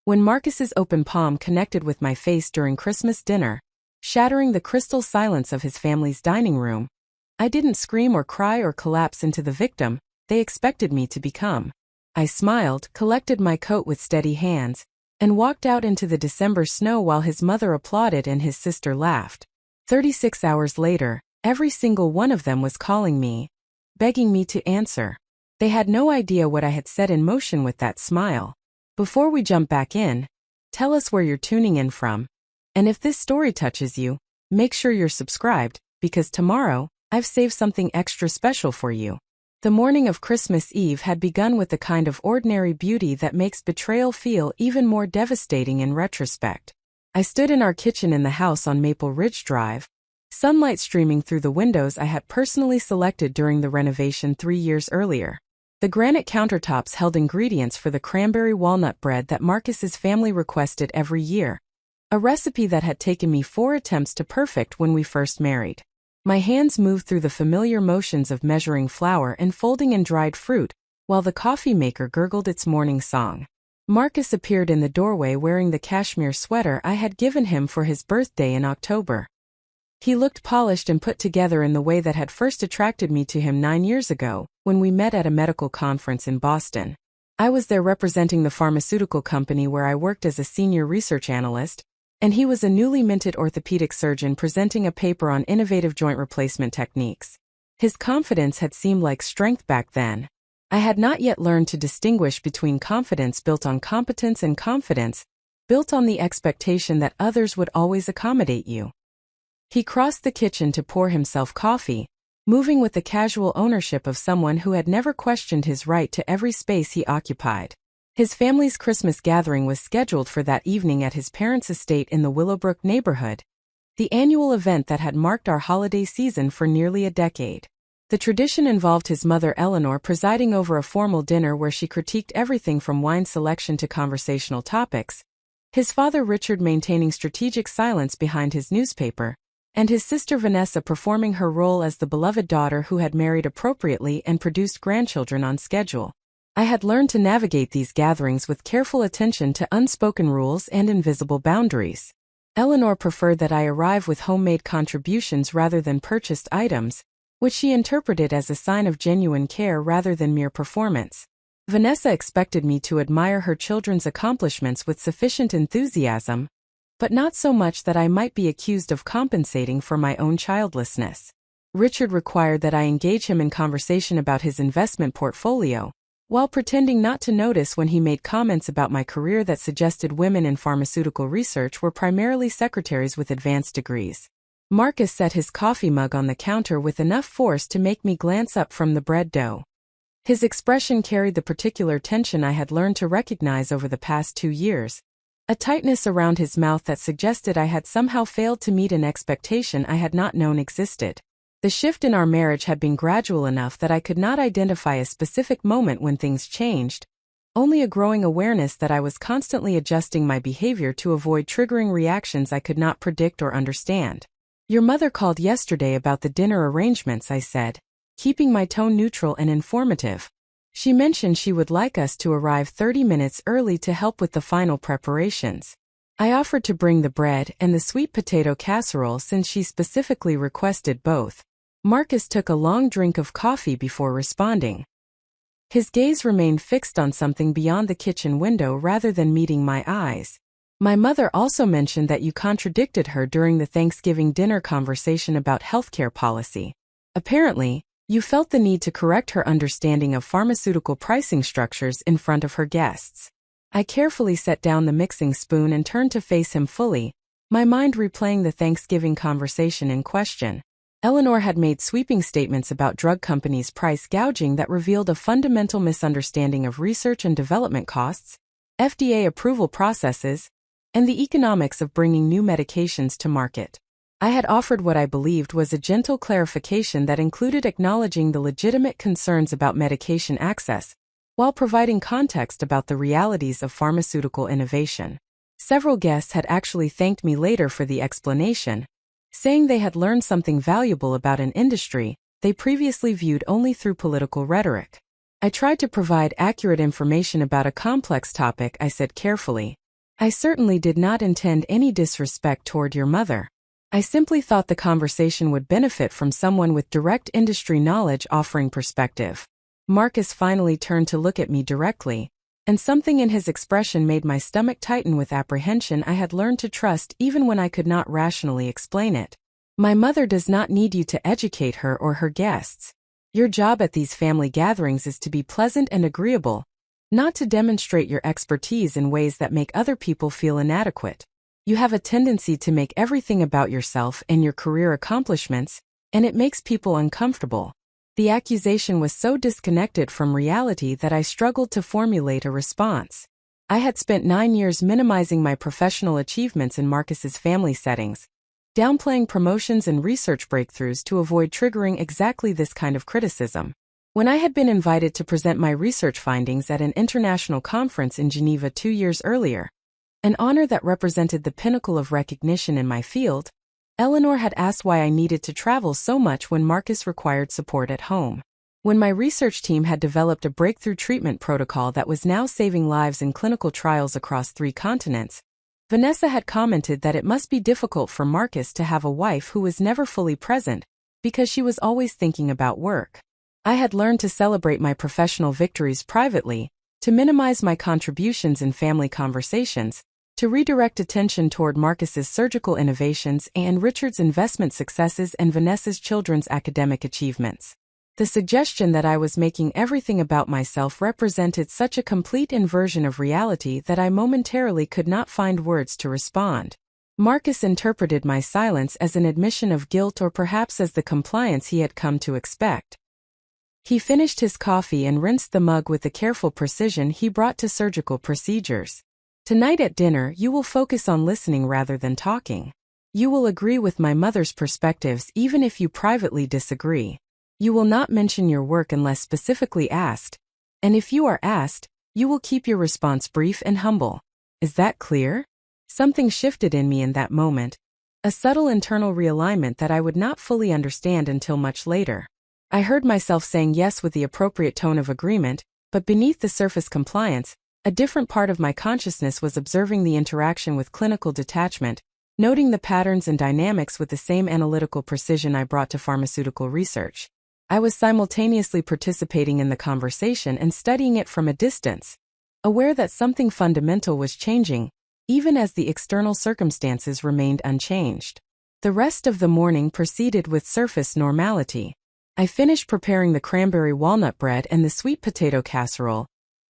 When Marcus's open palm connected with my face during Christmas dinner, shattering the crystal silence of his family's dining room, I didn't scream or cry or collapse into the victim they expected me to become. I smiled, collected my coat with steady hands, and walked out into the December snow while his mother applauded and his sister laughed. 36 hours later, every single one of them was calling me, begging me to answer. They had no idea what I had set in motion with that smile. Before we jump back in, tell us where you're tuning in from. And if this story touches you, make sure you're subscribed, because tomorrow, I've saved something extra special for you. The morning of Christmas Eve had begun with the kind of ordinary beauty that makes betrayal feel even more devastating in retrospect. I stood in our kitchen in the house on Maple Ridge Drive, sunlight streaming through the windows I had personally selected during the renovation 3 years earlier. The granite countertops held ingredients for the cranberry walnut bread that Marcus's family requested every year, a recipe that had taken me 4 attempts to perfect when we first married. My hands moved through the familiar motions of measuring flour and folding in dried fruit, while the coffee maker gurgled its morning song. Marcus appeared in the doorway wearing the cashmere sweater I had given him for his birthday in October. He looked polished and put together in the way that had first attracted me to him 9 years ago, when we met at a medical conference in Boston. I was there representing the pharmaceutical company where I worked as a senior research analyst, and he was a newly minted orthopedic surgeon presenting a paper on innovative joint replacement techniques. His confidence had seemed like strength back then. I had not yet learned to distinguish between confidence built on competence and confidence built on the expectation that others would always accommodate you. He crossed the kitchen to pour himself coffee, moving with the casual ownership of someone who had never questioned his right to every space he occupied. His family's Christmas gathering was scheduled for that evening at his parents' estate in the Willowbrook neighborhood, the annual event that had marked our holiday season for nearly a decade. The tradition involved his mother Eleanor presiding over a formal dinner where she critiqued everything from wine selection to conversational topics, his father Richard maintaining strategic silence behind his newspaper, and his sister Vanessa performing her role as the beloved daughter who had married appropriately and produced grandchildren on schedule. I had learned to navigate these gatherings with careful attention to unspoken rules and invisible boundaries. Eleanor preferred that I arrive with homemade contributions rather than purchased items, which she interpreted as a sign of genuine care rather than mere performance. Vanessa expected me to admire her children's accomplishments with sufficient enthusiasm, but not so much that I might be accused of compensating for my own childlessness. Richard required that I engage him in conversation about his investment portfolio, while pretending not to notice when he made comments about my career that suggested women in pharmaceutical research were primarily secretaries with advanced degrees. Marcus set his coffee mug on the counter with enough force to make me glance up from the bread dough. His expression carried the particular tension I had learned to recognize over the past 2 years, a tightness around his mouth that suggested I had somehow failed to meet an expectation I had not known existed. The shift in our marriage had been gradual enough that I could not identify a specific moment when things changed, only a growing awareness that I was constantly adjusting my behavior to avoid triggering reactions I could not predict or understand. "Your mother called yesterday about the dinner arrangements," I said, keeping my tone neutral and informative. "She mentioned she would like us to arrive 30 minutes early to help with the final preparations." I offered to bring the bread and the sweet potato casserole since she specifically requested both. Marcus took a long drink of coffee before responding. His gaze remained fixed on something beyond the kitchen window rather than meeting my eyes. "My mother also mentioned that you contradicted her during the Thanksgiving dinner conversation about healthcare policy. Apparently, you felt the need to correct her understanding of pharmaceutical pricing structures in front of her guests." I carefully set down the mixing spoon and turned to face him fully, my mind replaying the Thanksgiving conversation in question. Eleanor had made sweeping statements about drug companies' price gouging that revealed a fundamental misunderstanding of research and development costs, FDA approval processes, and the economics of bringing new medications to market. I had offered what I believed was a gentle clarification that included acknowledging the legitimate concerns about medication access, while providing context about the realities of pharmaceutical innovation. Several guests had actually thanked me later for the explanation, saying they had learned something valuable about an industry they previously viewed only through political rhetoric. I tried to provide accurate information about a complex topic, I said carefully, I certainly did not intend any disrespect toward your mother. I simply thought the conversation would benefit from someone with direct industry knowledge offering perspective. Marcus finally turned to look at me directly, and something in his expression made my stomach tighten with apprehension I had learned to trust even when I could not rationally explain it. My mother does not need you to educate her or her guests. Your job at these family gatherings is to be pleasant and agreeable, not to demonstrate your expertise in ways that make other people feel inadequate. You have a tendency to make everything about yourself and your career accomplishments, and it makes people uncomfortable. The accusation was so disconnected from reality that I struggled to formulate a response. I had spent 9 years minimizing my professional achievements in Marcus's family settings, downplaying promotions and research breakthroughs to avoid triggering exactly this kind of criticism. When I had been invited to present my research findings at an international conference in Geneva 2 years earlier, an honor that represented the pinnacle of recognition in my field, Eleanor had asked why I needed to travel so much when Marcus required support at home. When my research team had developed a breakthrough treatment protocol that was now saving lives in clinical trials across 3 continents, Vanessa had commented that it must be difficult for Marcus to have a wife who was never fully present, because she was always thinking about work. I had learned to celebrate my professional victories privately, to minimize my contributions in family conversations, to redirect attention toward Marcus's surgical innovations and Richard's investment successes and Vanessa's children's academic achievements. The suggestion that I was making everything about myself represented such a complete inversion of reality that I momentarily could not find words to respond. Marcus interpreted my silence as an admission of guilt or perhaps as the compliance he had come to expect. He finished his coffee and rinsed the mug with the careful precision he brought to surgical procedures. Tonight at dinner, you will focus on listening rather than talking. You will agree with my mother's perspectives even if you privately disagree. You will not mention your work unless specifically asked, and if you are asked, you will keep your response brief and humble. Is that clear? Something shifted in me in that moment, a subtle internal realignment that I would not fully understand until much later. I heard myself saying yes with the appropriate tone of agreement, but beneath the surface compliance, a different part of my consciousness was observing the interaction with clinical detachment, noting the patterns and dynamics with the same analytical precision I brought to pharmaceutical research. I was simultaneously participating in the conversation and studying it from a distance, aware that something fundamental was changing, even as the external circumstances remained unchanged. The rest of the morning proceeded with surface normality. I finished preparing the cranberry walnut bread and the sweet potato casserole,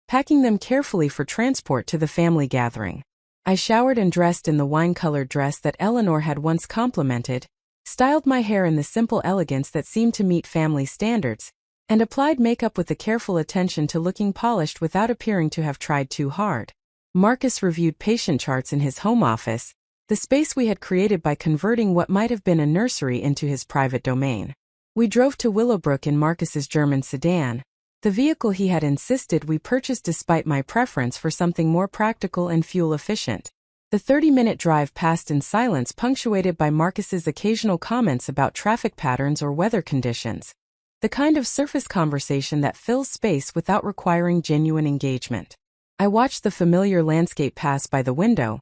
packing them carefully for transport to the family gathering. I showered and dressed in the wine-colored dress that Eleanor had once complimented, styled my hair in the simple elegance that seemed to meet family standards, and applied makeup with the careful attention to looking polished without appearing to have tried too hard. Marcus reviewed patient charts in his home office, the space we had created by converting what might have been a nursery into his private domain. We drove to Willowbrook in Marcus's German sedan, the vehicle he had insisted we purchase despite my preference for something more practical and fuel-efficient. The 30-minute drive passed in silence, punctuated by Marcus's occasional comments about traffic patterns or weather conditions. The kind of surface conversation that fills space without requiring genuine engagement. I watched the familiar landscape pass by the window,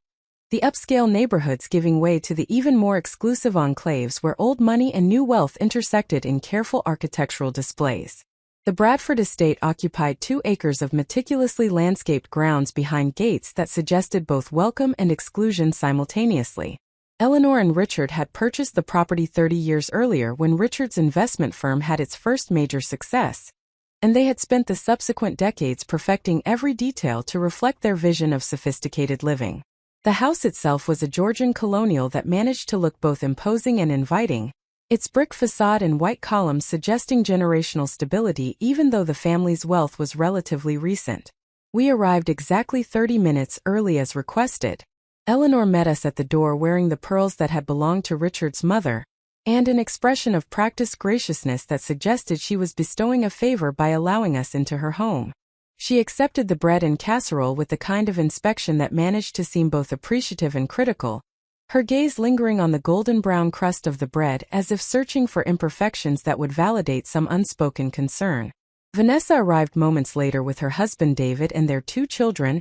the upscale neighborhoods giving way to the even more exclusive enclaves where old money and new wealth intersected in careful architectural displays. The Bradford estate occupied 2 acres of meticulously landscaped grounds behind gates that suggested both welcome and exclusion simultaneously. Eleanor and Richard had purchased the property 30 years earlier when Richard's investment firm had its first major success, and they had spent the subsequent decades perfecting every detail to reflect their vision of sophisticated living. The house itself was a Georgian colonial that managed to look both imposing and inviting, its brick facade and white columns suggesting generational stability even though the family's wealth was relatively recent. We arrived exactly 30 minutes early as requested. Eleanor met us at the door wearing the pearls that had belonged to Richard's mother, and an expression of practiced graciousness that suggested she was bestowing a favor by allowing us into her home. She accepted the bread and casserole with the kind of inspection that managed to seem both appreciative and critical, her gaze lingering on the golden brown crust of the bread as if searching for imperfections that would validate some unspoken concern. Vanessa arrived moments later with her husband David and their 2 children,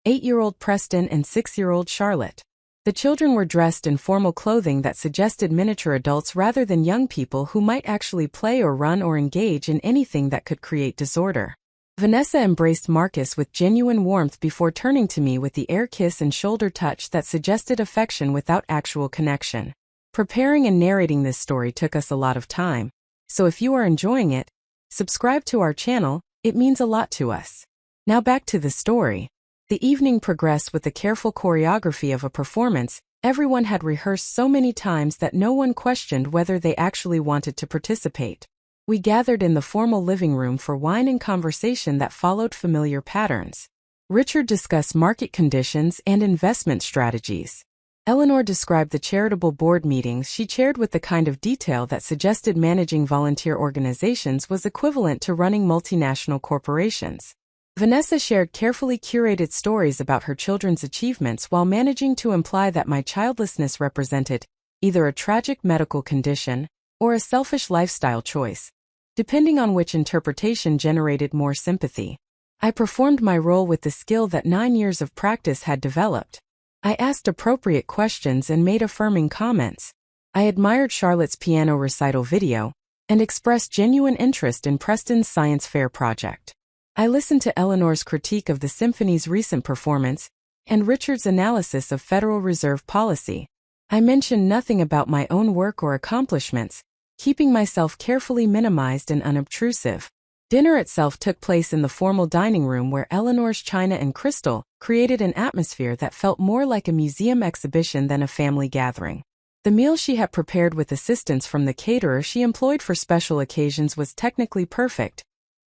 8-year-old Preston and 6-year-old Charlotte. The children were dressed in formal clothing that suggested miniature adults rather than young people who might actually play or run or engage in anything that could create disorder. Vanessa embraced Marcus with genuine warmth before turning to me with the air kiss and shoulder touch that suggested affection without actual connection. Preparing and narrating this story took us a lot of time, so if you are enjoying it, subscribe to our channel, it means a lot to us. Now back to the story. The evening progressed with the careful choreography of a performance. Everyone had rehearsed so many times that no one questioned whether they actually wanted to participate. We gathered in the formal living room for wine and conversation that followed familiar patterns. Richard discussed market conditions and investment strategies. Eleanor described the charitable board meetings she chaired with the kind of detail that suggested managing volunteer organizations was equivalent to running multinational corporations. Vanessa shared carefully curated stories about her children's achievements while managing to imply that my childlessness represented either a tragic medical condition or a selfish lifestyle choice, depending on which interpretation generated more sympathy. I performed my role with the skill that 9 years of practice had developed. I asked appropriate questions and made affirming comments. I admired Charlotte's piano recital video and expressed genuine interest in Preston's science fair project. I listened to Eleanor's critique of the symphony's recent performance and Richard's analysis of Federal Reserve policy. I mentioned nothing about my own work or accomplishments, keeping myself carefully minimized and unobtrusive. Dinner itself took place in the formal dining room where Eleanor's china and crystal created an atmosphere that felt more like a museum exhibition than a family gathering. The meal she had prepared with assistance from the caterer she employed for special occasions was technically perfect,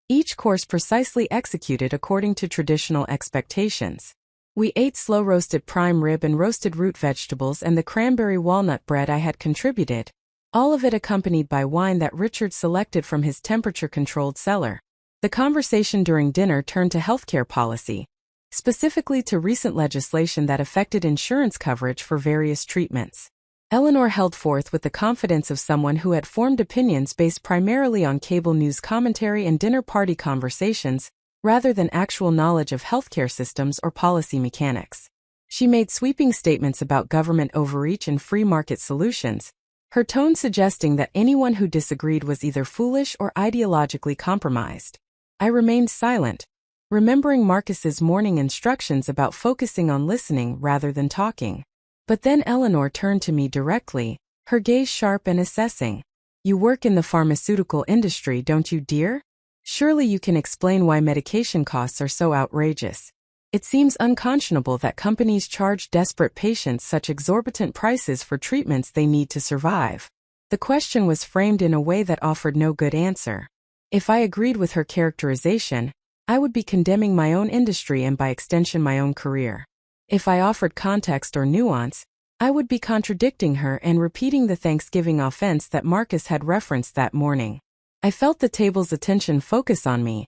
each course precisely executed according to traditional expectations. We ate slow-roasted prime rib and roasted root vegetables and the cranberry walnut bread I had contributed, all of it accompanied by wine that Richard selected from his temperature-controlled cellar. The conversation during dinner turned to healthcare policy, specifically to recent legislation that affected insurance coverage for various treatments. Eleanor held forth with the confidence of someone who had formed opinions based primarily on cable news commentary and dinner party conversations, rather than actual knowledge of healthcare systems or policy mechanics. She made sweeping statements about government overreach and free market solutions, her tone suggesting that anyone who disagreed was either foolish or ideologically compromised. I remained silent, remembering Marcus's morning instructions about focusing on listening rather than talking. But then Eleanor turned to me directly, her gaze sharp and assessing. "You work in the pharmaceutical industry, don't you, dear? Surely you can explain why medication costs are so outrageous. It seems unconscionable that companies charge desperate patients such exorbitant prices for treatments they need to survive." The question was framed in a way that offered no good answer. If I agreed with her characterization, I would be condemning my own industry and by extension my own career. If I offered context or nuance, I would be contradicting her and repeating the Thanksgiving offense that Marcus had referenced that morning. I felt the table's attention focus on me,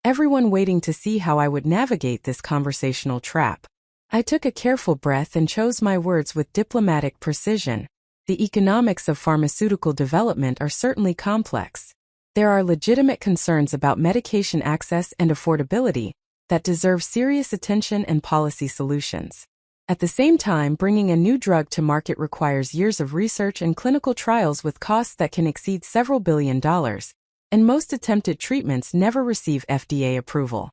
everyone waiting to see how I would navigate this conversational trap. I took a careful breath and chose my words with diplomatic precision. The economics of pharmaceutical development are certainly complex. There are legitimate concerns about medication access and affordability that deserve serious attention and policy solutions. At the same time, bringing a new drug to market requires years of research and clinical trials with costs that can exceed several $billion, and most attempted treatments never receive FDA approval.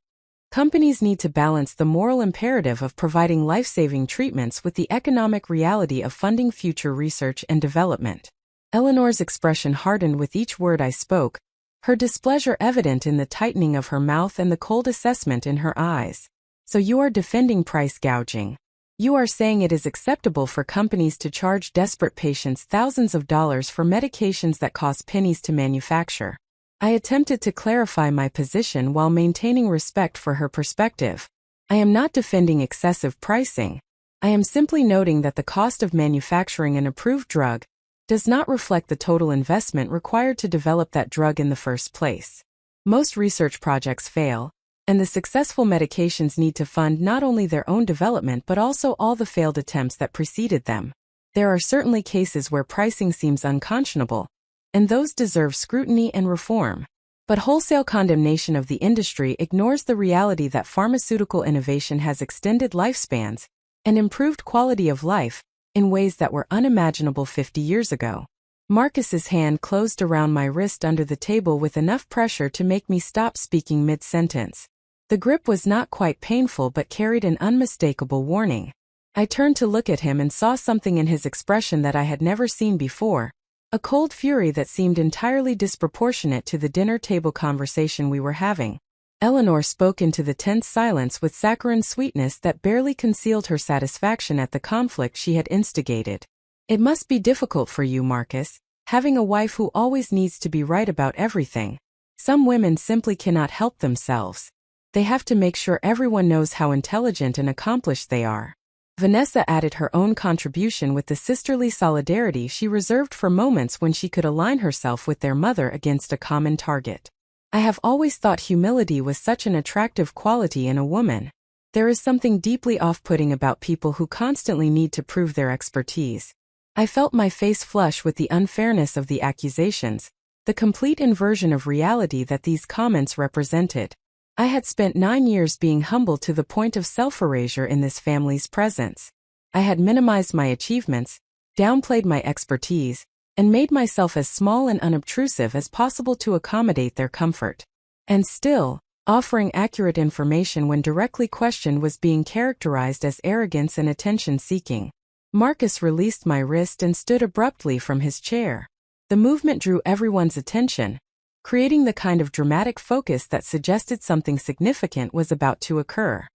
Companies need to balance the moral imperative of providing life-saving treatments with the economic reality of funding future research and development. Eleanor's expression hardened with each word I spoke, her displeasure evident in the tightening of her mouth and the cold assessment in her eyes. "So you are defending price gouging. You are saying it is acceptable for companies to charge desperate patients thousands of dollars for medications that cost pennies to manufacture." I attempted to clarify my position while maintaining respect for her perspective. I am not defending excessive pricing. I am simply noting that the cost of manufacturing an approved drug does not reflect the total investment required to develop that drug in the first place. Most research projects fail, and the successful medications need to fund not only their own development but also all the failed attempts that preceded them. There are certainly cases where pricing seems unconscionable, and those deserve scrutiny and reform. But wholesale condemnation of the industry ignores the reality that pharmaceutical innovation has extended lifespans and improved quality of life in ways that were unimaginable 50 years ago. Marcus's hand closed around my wrist under the table with enough pressure to make me stop speaking mid-sentence. The grip was not quite painful but carried an unmistakable warning. I turned to look at him and saw something in his expression that I had never seen before, a cold fury that seemed entirely disproportionate to the dinner table conversation we were having. Eleanor spoke into the tense silence with saccharine sweetness that barely concealed her satisfaction at the conflict she had instigated. It must be difficult for you, Marcus, having a wife who always needs to be right about everything. Some women simply cannot help themselves. They have to make sure everyone knows how intelligent and accomplished they are. Vanessa added her own contribution with the sisterly solidarity she reserved for moments when she could align herself with their mother against a common target. I have always thought humility was such an attractive quality in a woman. There is something deeply off-putting about people who constantly need to prove their expertise. I felt my face flush with the unfairness of the accusations, the complete inversion of reality that these comments represented. I had spent 9 years being humble to the point of self-erasure in this family's presence. I had minimized my achievements, downplayed my expertise, and made myself as small and unobtrusive as possible to accommodate their comfort. And still, offering accurate information when directly questioned was being characterized as arrogance and attention-seeking. Marcus released my wrist and stood abruptly from his chair. The movement drew everyone's attention, creating the kind of dramatic focus that suggested something significant was about to occur.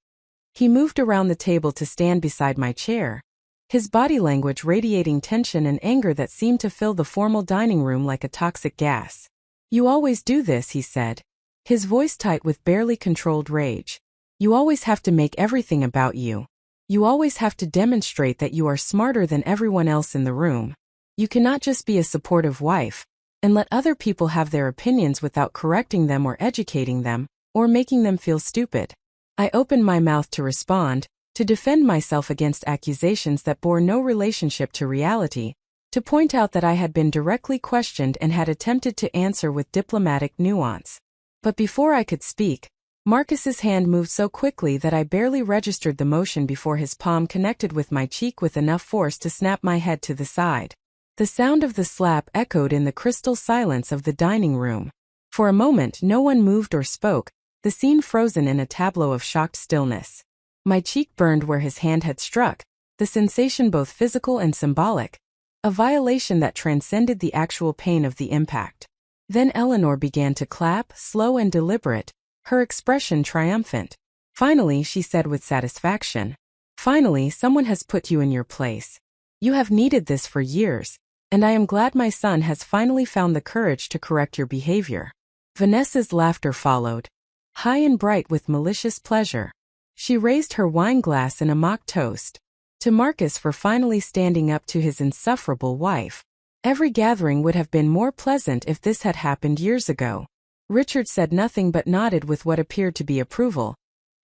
He moved around the table to stand beside my chair, his body language radiating tension and anger that seemed to fill the formal dining room like a toxic gas. "You always do this," he said, his voice tight with barely controlled rage. "You always have to make everything about you. You always have to demonstrate that you are smarter than everyone else in the room. You cannot just be a supportive wife and let other people have their opinions without correcting them or educating them, or making them feel stupid." I opened my mouth to respond, to defend myself against accusations that bore no relationship to reality, to point out that I had been directly questioned and had attempted to answer with diplomatic nuance. But before I could speak, Marcus's hand moved so quickly that I barely registered the motion before his palm connected with my cheek with enough force to snap my head to the side. The sound of the slap echoed in the crystal silence of the dining room. For a moment no one moved or spoke, the scene frozen in a tableau of shocked stillness. My cheek burned where his hand had struck, the sensation both physical and symbolic, a violation that transcended the actual pain of the impact. Then Eleanor began to clap, slow and deliberate, her expression triumphant. "Finally," she said with satisfaction. "Finally, someone has put you in your place. You have needed this for years, and I am glad my son has finally found the courage to correct your behavior." Vanessa's laughter followed, high and bright with malicious pleasure. She raised her wine glass in a mock toast to Marcus for finally standing up to his insufferable wife. Every gathering would have been more pleasant if this had happened years ago. Richard said nothing but nodded with what appeared to be approval,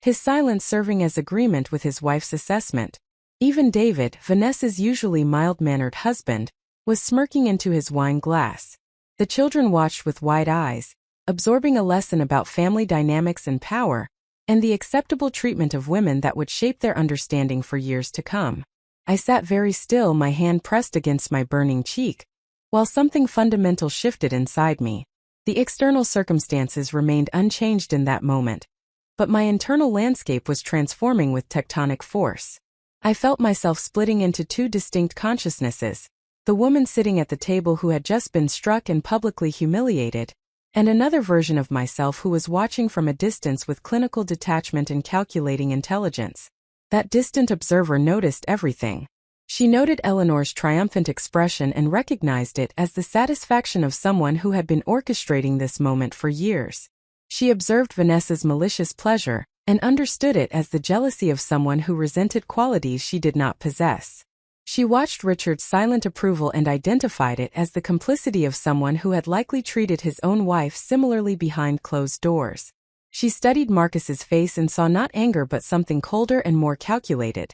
his silence serving as agreement with his wife's assessment. Even David, Vanessa's usually mild-mannered husband, was smirking into his wine glass. The children watched with wide eyes, absorbing a lesson about family dynamics and power, and the acceptable treatment of women that would shape their understanding for years to come. I sat very still, my hand pressed against my burning cheek, while something fundamental shifted inside me. The external circumstances remained unchanged in that moment, but my internal landscape was transforming with tectonic force. I felt myself splitting into two distinct consciousnesses, the woman sitting at the table who had just been struck and publicly humiliated, and another version of myself who was watching from a distance with clinical detachment and calculating intelligence. That distant observer noticed everything. She noted Eleanor's triumphant expression and recognized it as the satisfaction of someone who had been orchestrating this moment for years. She observed Vanessa's malicious pleasure, and understood it as the jealousy of someone who resented qualities she did not possess. She watched Richard's silent approval and identified it as the complicity of someone who had likely treated his own wife similarly behind closed doors. She studied Marcus's face and saw not anger but something colder and more calculated,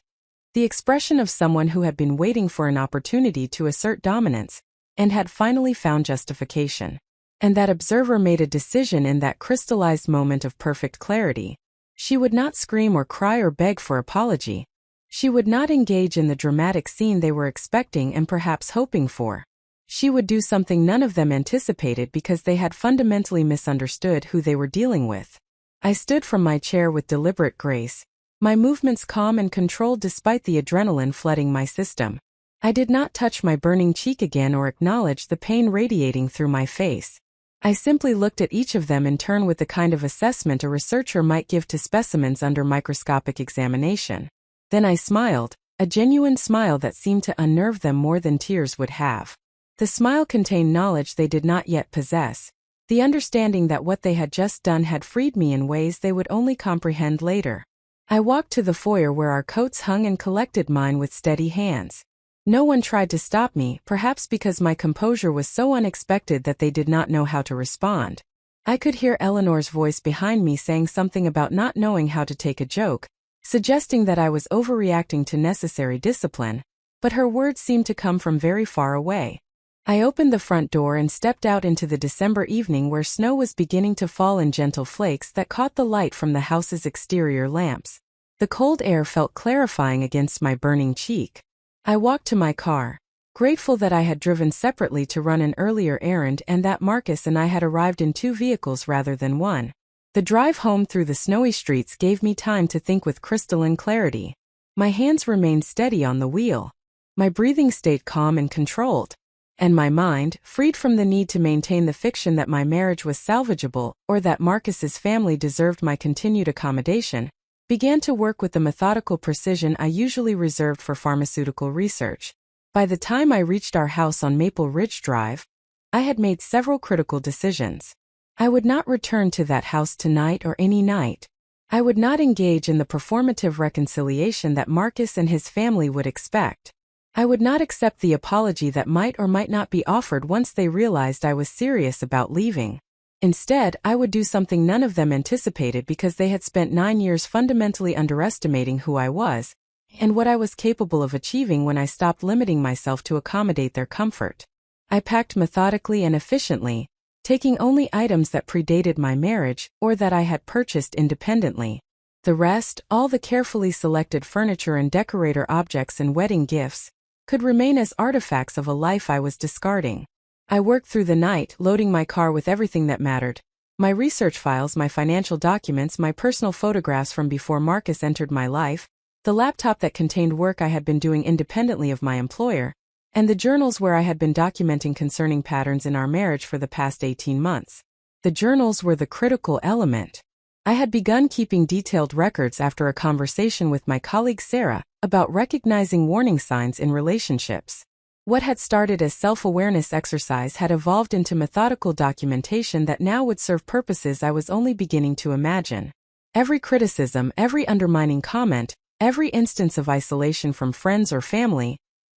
the expression of someone who had been waiting for an opportunity to assert dominance, and had finally found justification. And that observer made a decision in that crystallized moment of perfect clarity. She would not scream or cry or beg for apology. She would not engage in the dramatic scene they were expecting and perhaps hoping for. She would do something none of them anticipated because they had fundamentally misunderstood who they were dealing with. I stood from my chair with deliberate grace, my movements calm and controlled despite the adrenaline flooding my system. I did not touch my burning cheek again or acknowledge the pain radiating through my face. I simply looked at each of them in turn with the kind of assessment a researcher might give to specimens under microscopic examination. Then I smiled, a genuine smile that seemed to unnerve them more than tears would have. The smile contained knowledge they did not yet possess, the understanding that what they had just done had freed me in ways they would only comprehend later. I walked to the foyer where our coats hung and collected mine with steady hands. No one tried to stop me, perhaps because my composure was so unexpected that they did not know how to respond. I could hear Eleanor's voice behind me saying something about not knowing how to take a joke, suggesting that I was overreacting to necessary discipline, but her words seemed to come from very far away. I opened the front door and stepped out into the December evening where snow was beginning to fall in gentle flakes that caught the light from the house's exterior lamps. The cold air felt clarifying against my burning cheek. I walked to my car, grateful that I had driven separately to run an earlier errand and that Marcus and I had arrived in 2 vehicles rather than 1. The drive home through the snowy streets gave me time to think with crystalline clarity. My hands remained steady on the wheel. My breathing stayed calm and controlled. And my mind, freed from the need to maintain the fiction that my marriage was salvageable or that Marcus's family deserved my continued accommodation, began to work with the methodical precision I usually reserved for pharmaceutical research. By the time I reached our house on Maple Ridge Drive, I had made several critical decisions. I would not return to that house tonight or any night. I would not engage in the performative reconciliation that Marcus and his family would expect. I would not accept the apology that might or might not be offered once they realized I was serious about leaving. Instead, I would do something none of them anticipated because they had spent 9 years fundamentally underestimating who I was and what I was capable of achieving when I stopped limiting myself to accommodate their comfort. I packed methodically and efficiently, taking only items that predated my marriage or that I had purchased independently. The rest, all the carefully selected furniture and decorator objects and wedding gifts, could remain as artifacts of a life I was discarding. I worked through the night, loading my car with everything that mattered. My research files, my financial documents, my personal photographs from before Marcus entered my life, the laptop that contained work I had been doing independently of my employer, and the journals where I had been documenting concerning patterns in our marriage for the past 18 months. The journals were the critical element. I had begun keeping detailed records after a conversation with my colleague Sarah about recognizing warning signs in relationships. What had started as self-awareness exercise had evolved into methodical documentation that now would serve purposes I was only beginning to imagine. Every criticism, every undermining comment, every instance of isolation from friends or family,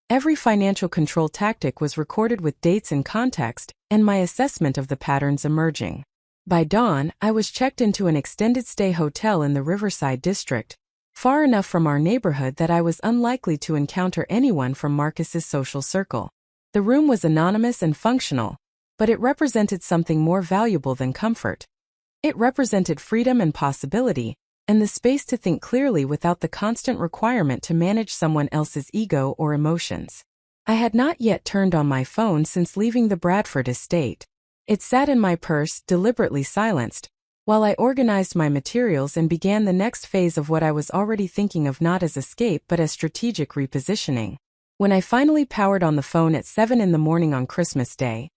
every financial control tactic was recorded with dates and context, and my assessment of the patterns emerging. By dawn, I was checked into an extended-stay hotel in the Riverside district, far enough from our neighborhood that I was unlikely to encounter anyone from Marcus's social circle. The room was anonymous and functional, but it represented something more valuable than comfort. It represented freedom and possibility, and the space to think clearly without the constant requirement to manage someone else's ego or emotions. I had not yet turned on my phone since leaving the Bradford estate. It sat in my purse, deliberately silenced, while I organized my materials and began the next phase of what I was already thinking of not as escape but as strategic repositioning. When I finally powered on the phone at 7 in the morning on Christmas Day,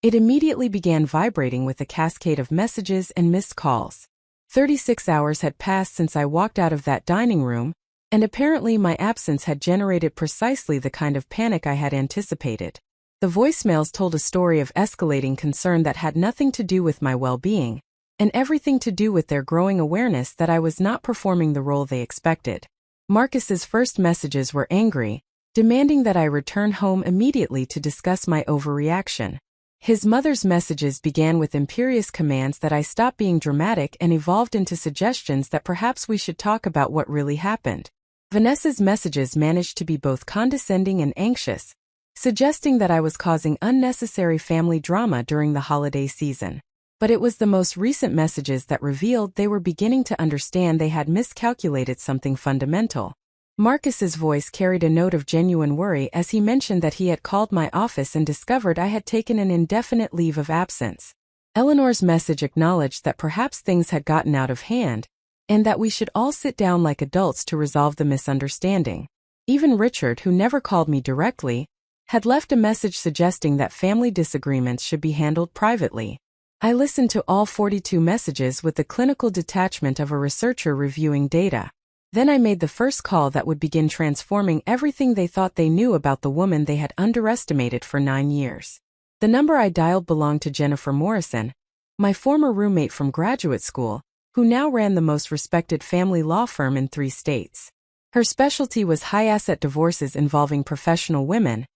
it immediately began vibrating with a cascade of messages and missed calls. 36 hours had passed since I walked out of that dining room, and apparently my absence had generated precisely the kind of panic I had anticipated. The voicemails told a story of escalating concern that had nothing to do with my well-being, and everything to do with their growing awareness that I was not performing the role they expected. Marcus's first messages were angry, demanding that I return home immediately to discuss my overreaction. His mother's messages began with imperious commands that I stop being dramatic and evolved into suggestions that perhaps we should talk about what really happened. Vanessa's messages managed to be both condescending and anxious, suggesting that I was causing unnecessary family drama during the holiday season. But it was the most recent messages that revealed they were beginning to understand they had miscalculated something fundamental. Marcus's voice carried a note of genuine worry as he mentioned that he had called my office and discovered I had taken an indefinite leave of absence. Eleanor's message acknowledged that perhaps things had gotten out of hand, and that we should all sit down like adults to resolve the misunderstanding. Even Richard, who never called me directly, had left a message suggesting that family disagreements should be handled privately. I listened to all 42 messages with the clinical detachment of a researcher reviewing data. Then I made the first call that would begin transforming everything they thought they knew about the woman they had underestimated for 9 years. The number I dialed belonged to Jennifer Morrison, my former roommate from graduate school, who now ran the most respected family law firm in 3 states. Her specialty was high-asset divorces involving professional women,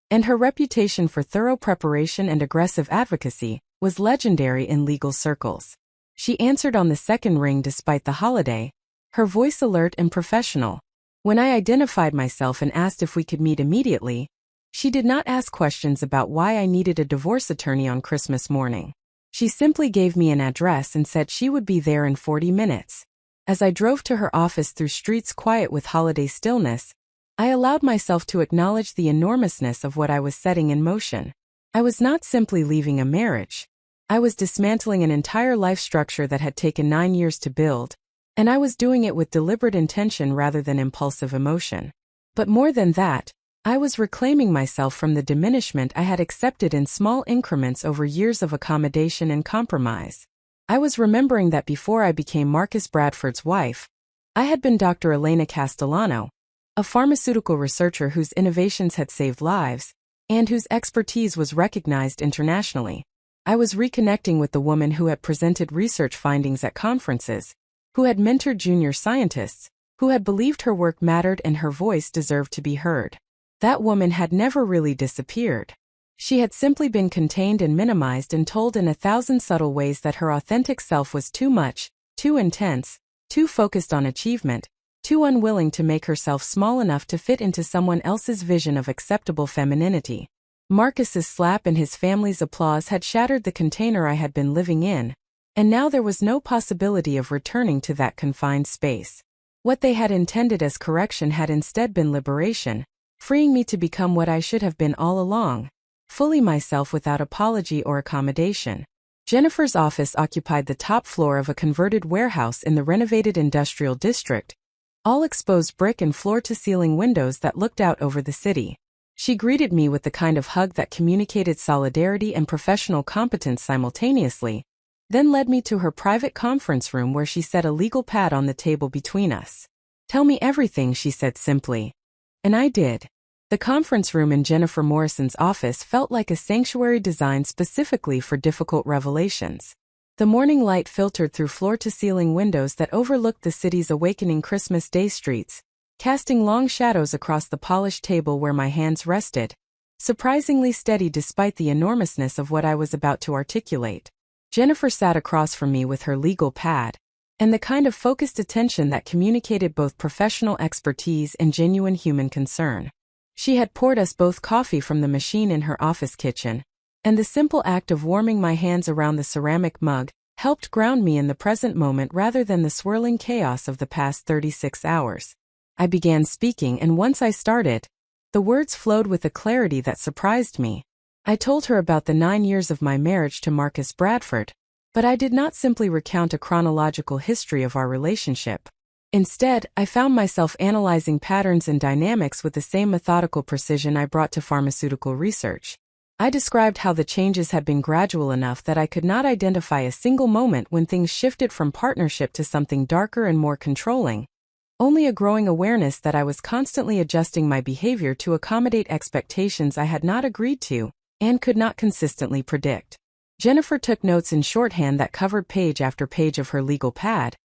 and her reputation for thorough preparation and aggressive advocacy was legendary in legal circles. She answered on the second ring despite the holiday, her voice alert and professional. When I identified myself and asked if we could meet immediately, she did not ask questions about why I needed a divorce attorney on Christmas morning. She simply gave me an address and said she would be there in 40 minutes. As I drove to her office through streets quiet with holiday stillness, I allowed myself to acknowledge the enormousness of what I was setting in motion. I was not simply leaving a marriage. I was dismantling an entire life structure that had taken 9 years to build, and I was doing it with deliberate intention rather than impulsive emotion. But more than that, I was reclaiming myself from the diminishment I had accepted in small increments over years of accommodation and compromise. I was remembering that before I became Marcus Bradford's wife, I had been Dr. Elena Castellano, a pharmaceutical researcher whose innovations had saved lives, and whose expertise was recognized internationally. I was reconnecting with the woman who had presented research findings at conferences, who had mentored junior scientists, who had believed her work mattered and her voice deserved to be heard. That woman had never really disappeared. She had simply been contained and minimized and told in 1,000 subtle ways that her authentic self was too much, too intense, too focused on achievement, too unwilling to make herself small enough to fit into someone else's vision of acceptable femininity. Marcus's slap and his family's applause had shattered the container I had been living in, and now there was no possibility of returning to that confined space. What they had intended as correction had instead been liberation, freeing me to become what I should have been all along, fully myself without apology or accommodation. Jennifer's office occupied the top floor of a converted warehouse in the renovated industrial district, all exposed brick and floor-to-ceiling windows that looked out over the city. She greeted me with the kind of hug that communicated solidarity and professional competence simultaneously, then led me to her private conference room where she set a legal pad on the table between us. "Tell me everything," she said simply. And I did. The conference room in Jennifer Morrison's office felt like a sanctuary designed specifically for difficult revelations. The morning light filtered through floor-to-ceiling windows that overlooked the city's awakening Christmas Day streets, casting long shadows across the polished table where my hands rested, surprisingly steady despite the enormousness of what I was about to articulate. Jennifer sat across from me with her legal pad, and the kind of focused attention that communicated both professional expertise and genuine human concern. She had poured us both coffee from the machine in her office kitchen, and the simple act of warming my hands around the ceramic mug helped ground me in the present moment rather than the swirling chaos of the past 36 hours. I began speaking, and once I started, the words flowed with a clarity that surprised me. I told her about the 9 years of my marriage to Marcus Bradford, but I did not simply recount a chronological history of our relationship. Instead, I found myself analyzing patterns and dynamics with the same methodical precision I brought to pharmaceutical research. I described how the changes had been gradual enough that I could not identify a single moment when things shifted from partnership to something darker and more controlling, only a growing awareness that I was constantly adjusting my behavior to accommodate expectations I had not agreed to and could not consistently predict. Jennifer took notes in shorthand that covered page after page of her legal pad,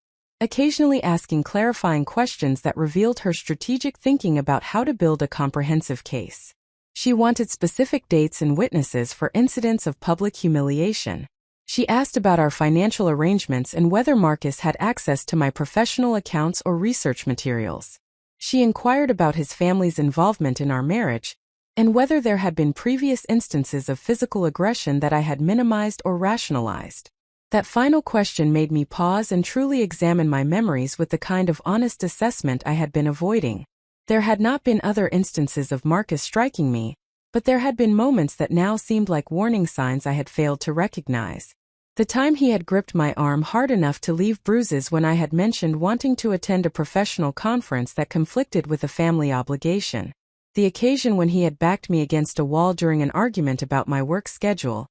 occasionally asking clarifying questions that revealed her strategic thinking about how to build a comprehensive case. She wanted specific dates and witnesses for incidents of public humiliation. She asked about our financial arrangements and whether Marcus had access to my professional accounts or research materials. She inquired about his family's involvement in our marriage, and whether there had been previous instances of physical aggression that I had minimized or rationalized. That final question made me pause and truly examine my memories with the kind of honest assessment I had been avoiding. There had not been other instances of Marcus striking me, but there had been moments that now seemed like warning signs I had failed to recognize. The time he had gripped my arm hard enough to leave bruises when I had mentioned wanting to attend a professional conference that conflicted with a family obligation. The occasion when he had backed me against a wall during an argument about my work schedule.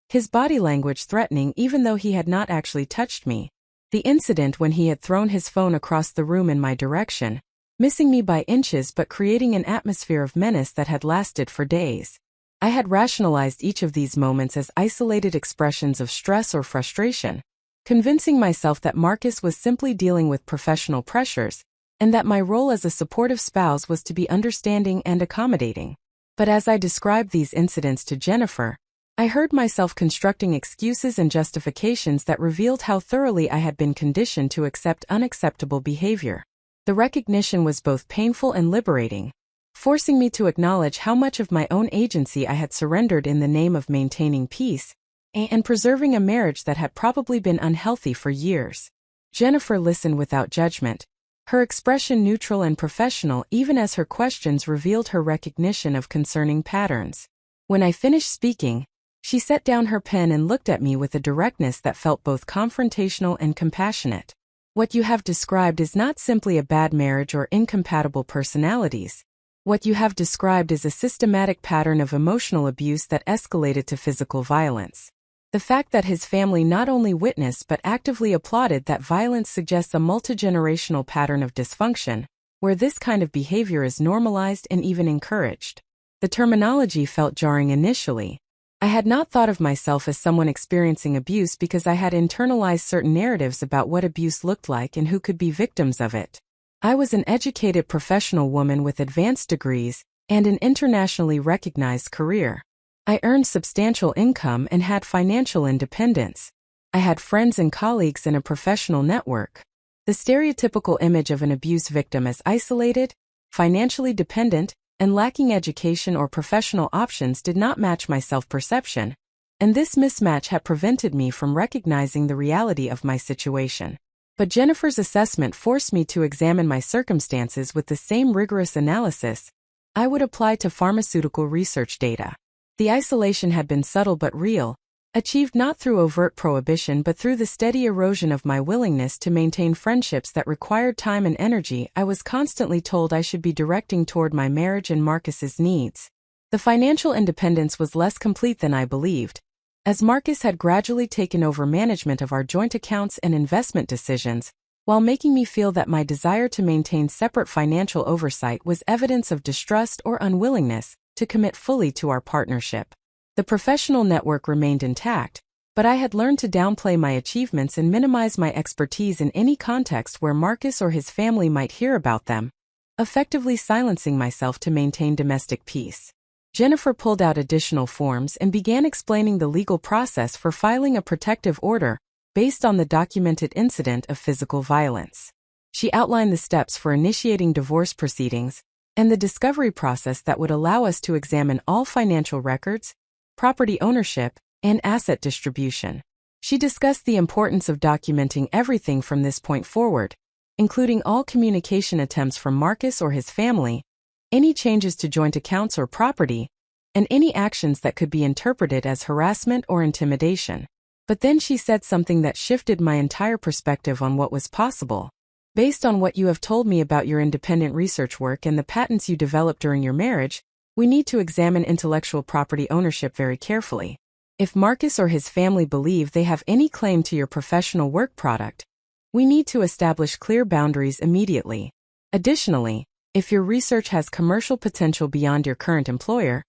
His body language threatening even though he had not actually touched me. The incident when he had thrown his phone across the room in my direction, missing me by inches but creating an atmosphere of menace that had lasted for days. I had rationalized each of these moments as isolated expressions of stress or frustration, convincing myself that Marcus was simply dealing with professional pressures, and that my role as a supportive spouse was to be understanding and accommodating. But as I described these incidents to Jennifer, I heard myself constructing excuses and justifications that revealed how thoroughly I had been conditioned to accept unacceptable behavior. The recognition was both painful and liberating, forcing me to acknowledge how much of my own agency I had surrendered in the name of maintaining peace and preserving a marriage that had probably been unhealthy for years. Jennifer listened without judgment, her expression neutral and professional even as her questions revealed her recognition of concerning patterns. When I finished speaking, she set down her pen and looked at me with a directness that felt both confrontational and compassionate. What you have described is not simply a bad marriage or incompatible personalities. What you have described is a systematic pattern of emotional abuse that escalated to physical violence. The fact that his family not only witnessed but actively applauded that violence suggests a multi-generational pattern of dysfunction, where this kind of behavior is normalized and even encouraged. The terminology felt jarring initially. I had not thought of myself as someone experiencing abuse because I had internalized certain narratives about what abuse looked like and who could be victims of it. I was an educated professional woman with advanced degrees and an internationally recognized career. I earned substantial income and had financial independence. I had friends and colleagues and a professional network. The stereotypical image of an abuse victim as isolated, financially dependent, and lacking education or professional options did not match my self-perception, and this mismatch had prevented me from recognizing the reality of my situation. But Jennifer's assessment forced me to examine my circumstances with the same rigorous analysis I would apply to pharmaceutical research data. The isolation had been subtle but real, achieved not through overt prohibition but through the steady erosion of my willingness to maintain friendships that required time and energy I was constantly told I should be directing toward my marriage and Marcus's needs. The financial independence was less complete than I believed, as Marcus had gradually taken over management of our joint accounts and investment decisions, while making me feel that my desire to maintain separate financial oversight was evidence of distrust or unwillingness to commit fully to our partnership. The professional network remained intact, but I had learned to downplay my achievements and minimize my expertise in any context where Marcus or his family might hear about them, effectively silencing myself to maintain domestic peace. Jennifer pulled out additional forms and began explaining the legal process for filing a protective order based on the documented incident of physical violence. She outlined the steps for initiating divorce proceedings and the discovery process that would allow us to examine all financial records, property ownership, and asset distribution. She discussed the importance of documenting everything from this point forward, including all communication attempts from Marcus or his family, any changes to joint accounts or property, and any actions that could be interpreted as harassment or intimidation. But then she said something that shifted my entire perspective on what was possible. Based on what you have told me about your independent research work and the patents you developed during your marriage, we need to examine intellectual property ownership very carefully. If Marcus or his family believe they have any claim to your professional work product, we need to establish clear boundaries immediately. Additionally, if your research has commercial potential beyond your current employer,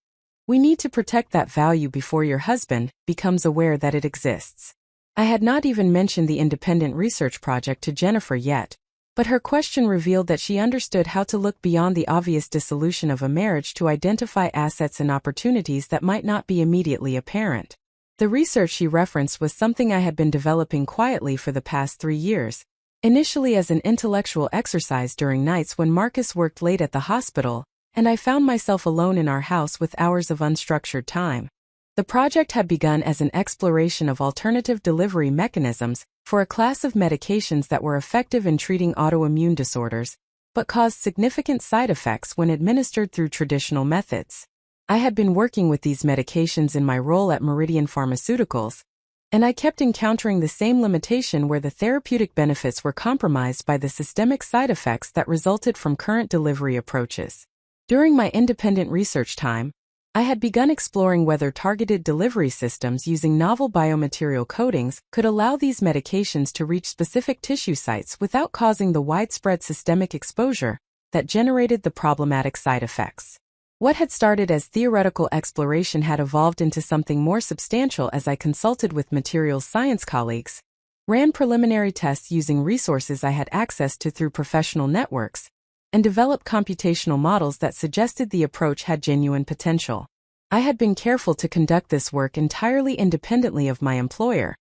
we need to protect that value before your husband becomes aware that it exists. I had not even mentioned the independent research project to Jennifer yet, but her question revealed that she understood how to look beyond the obvious dissolution of a marriage to identify assets and opportunities that might not be immediately apparent. The research she referenced was something I had been developing quietly for the past 3 years, initially as an intellectual exercise during nights when Marcus worked late at the hospital, and I found myself alone in our house with hours of unstructured time. The project had begun as an exploration of alternative delivery mechanisms for a class of medications that were effective in treating autoimmune disorders, but caused significant side effects when administered through traditional methods. I had been working with these medications in my role at Meridian Pharmaceuticals, and I kept encountering the same limitation where the therapeutic benefits were compromised by the systemic side effects that resulted from current delivery approaches. During my independent research time, I had begun exploring whether targeted delivery systems using novel biomaterial coatings could allow these medications to reach specific tissue sites without causing the widespread systemic exposure that generated the problematic side effects. What had started as theoretical exploration had evolved into something more substantial as I consulted with materials science colleagues, ran preliminary tests using resources I had access to through professional networks, and developed computational models that suggested the approach had genuine potential. I had been careful to conduct this work entirely independently of my employer,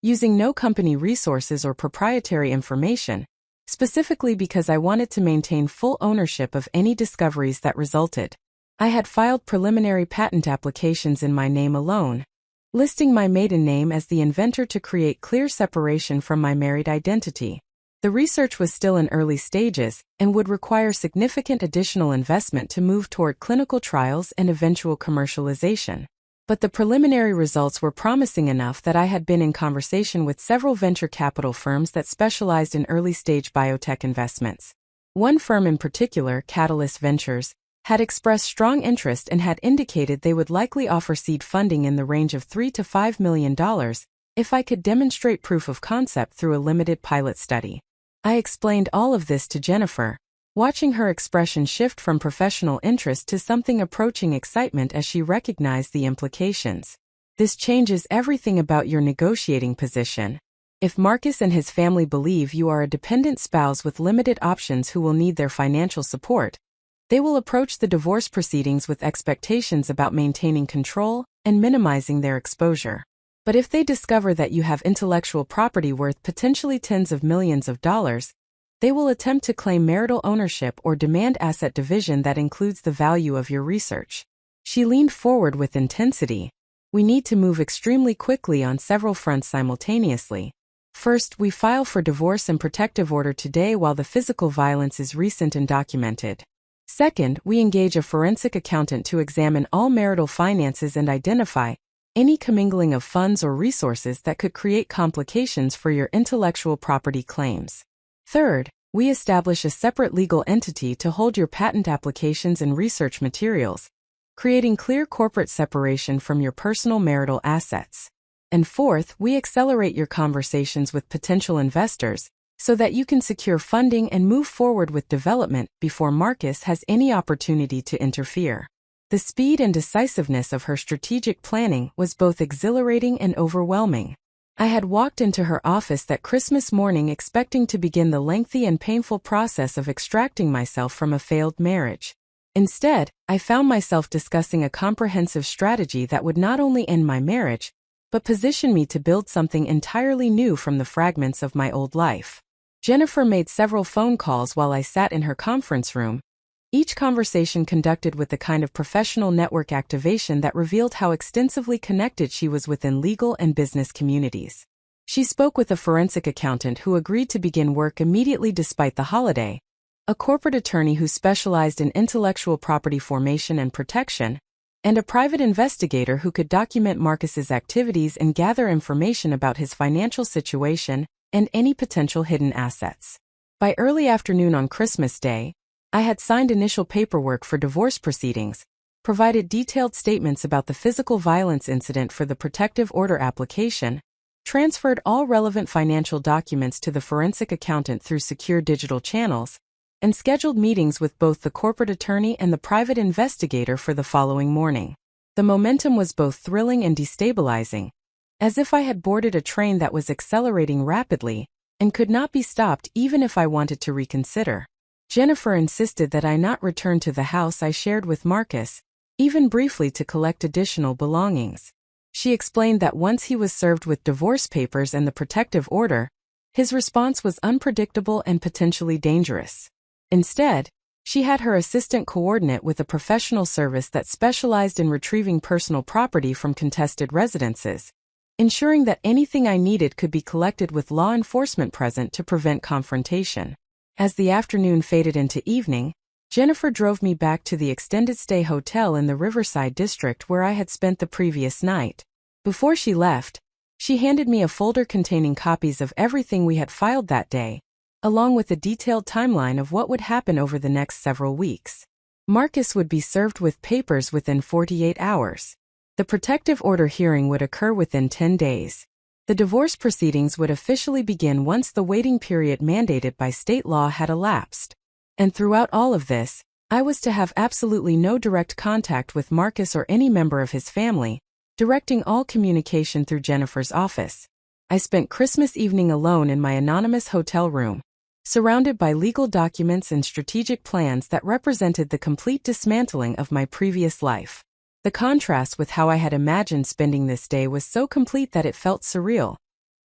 using no company resources or proprietary information, specifically because I wanted to maintain full ownership of any discoveries that resulted. I had filed preliminary patent applications in my name alone, listing my maiden name as the inventor to create clear separation from my married identity. The research was still in early stages and would require significant additional investment to move toward clinical trials and eventual commercialization. But the preliminary results were promising enough that I had been in conversation with several venture capital firms that specialized in early-stage biotech investments. One firm in particular, Catalyst Ventures, had expressed strong interest and had indicated they would likely offer seed funding in the range of $3 to $5 million if I could demonstrate proof of concept through a limited pilot study. I explained all of this to Jennifer, watching her expression shift from professional interest to something approaching excitement as she recognized the implications. This changes everything about your negotiating position. If Marcus and his family believe you are a dependent spouse with limited options who will need their financial support, they will approach the divorce proceedings with expectations about maintaining control and minimizing their exposure. But if they discover that you have intellectual property worth potentially tens of millions of dollars, they will attempt to claim marital ownership or demand asset division that includes the value of your research. She leaned forward with intensity. We need to move extremely quickly on several fronts simultaneously. First, we file for divorce and protective order today while the physical violence is recent and documented. Second, we engage a forensic accountant to examine all marital finances and identify any commingling of funds or resources that could create complications for your intellectual property claims. Third, we establish a separate legal entity to hold your patent applications and research materials, creating clear corporate separation from your personal marital assets. And fourth, we accelerate your conversations with potential investors so that you can secure funding and move forward with development before Marcus has any opportunity to interfere. The speed and decisiveness of her strategic planning was both exhilarating and overwhelming. I had walked into her office that Christmas morning expecting to begin the lengthy and painful process of extracting myself from a failed marriage. Instead, I found myself discussing a comprehensive strategy that would not only end my marriage, but position me to build something entirely new from the fragments of my old life. Jennifer made several phone calls while I sat in her conference room, each conversation conducted with the kind of professional network activation that revealed how extensively connected she was within legal and business communities. She spoke with a forensic accountant who agreed to begin work immediately despite the holiday, a corporate attorney who specialized in intellectual property formation and protection, and a private investigator who could document Marcus's activities and gather information about his financial situation and any potential hidden assets. By early afternoon on Christmas Day, I had signed initial paperwork for divorce proceedings, provided detailed statements about the physical violence incident for the protective order application, transferred all relevant financial documents to the forensic accountant through secure digital channels, and scheduled meetings with both the corporate attorney and the private investigator for the following morning. The momentum was both thrilling and destabilizing, as if I had boarded a train that was accelerating rapidly and could not be stopped even if I wanted to reconsider. Jennifer insisted that I not return to the house I shared with Marcus, even briefly to collect additional belongings. She explained that once he was served with divorce papers and the protective order, his response was unpredictable and potentially dangerous. Instead, She had her assistant coordinate with a professional service that specialized in retrieving personal property from contested residences, ensuring that anything I needed could be collected with law enforcement present to prevent confrontation. As the afternoon faded into evening, Jennifer drove me back to the extended stay hotel in the Riverside district where I had spent the previous night. Before she left, she handed me a folder containing copies of everything we had filed that day, along with a detailed timeline of what would happen over the next several weeks. Marcus would be served with papers within 48 hours. The protective order hearing would occur within 10 days. The divorce proceedings would officially begin once the waiting period mandated by state law had elapsed. And throughout all of this, I was to have absolutely no direct contact with Marcus or any member of his family, directing all communication through Jennifer's office. I spent Christmas evening alone in my anonymous hotel room, surrounded by legal documents and strategic plans that represented the complete dismantling of my previous life. The contrast with how I had imagined spending this day was so complete that it felt surreal,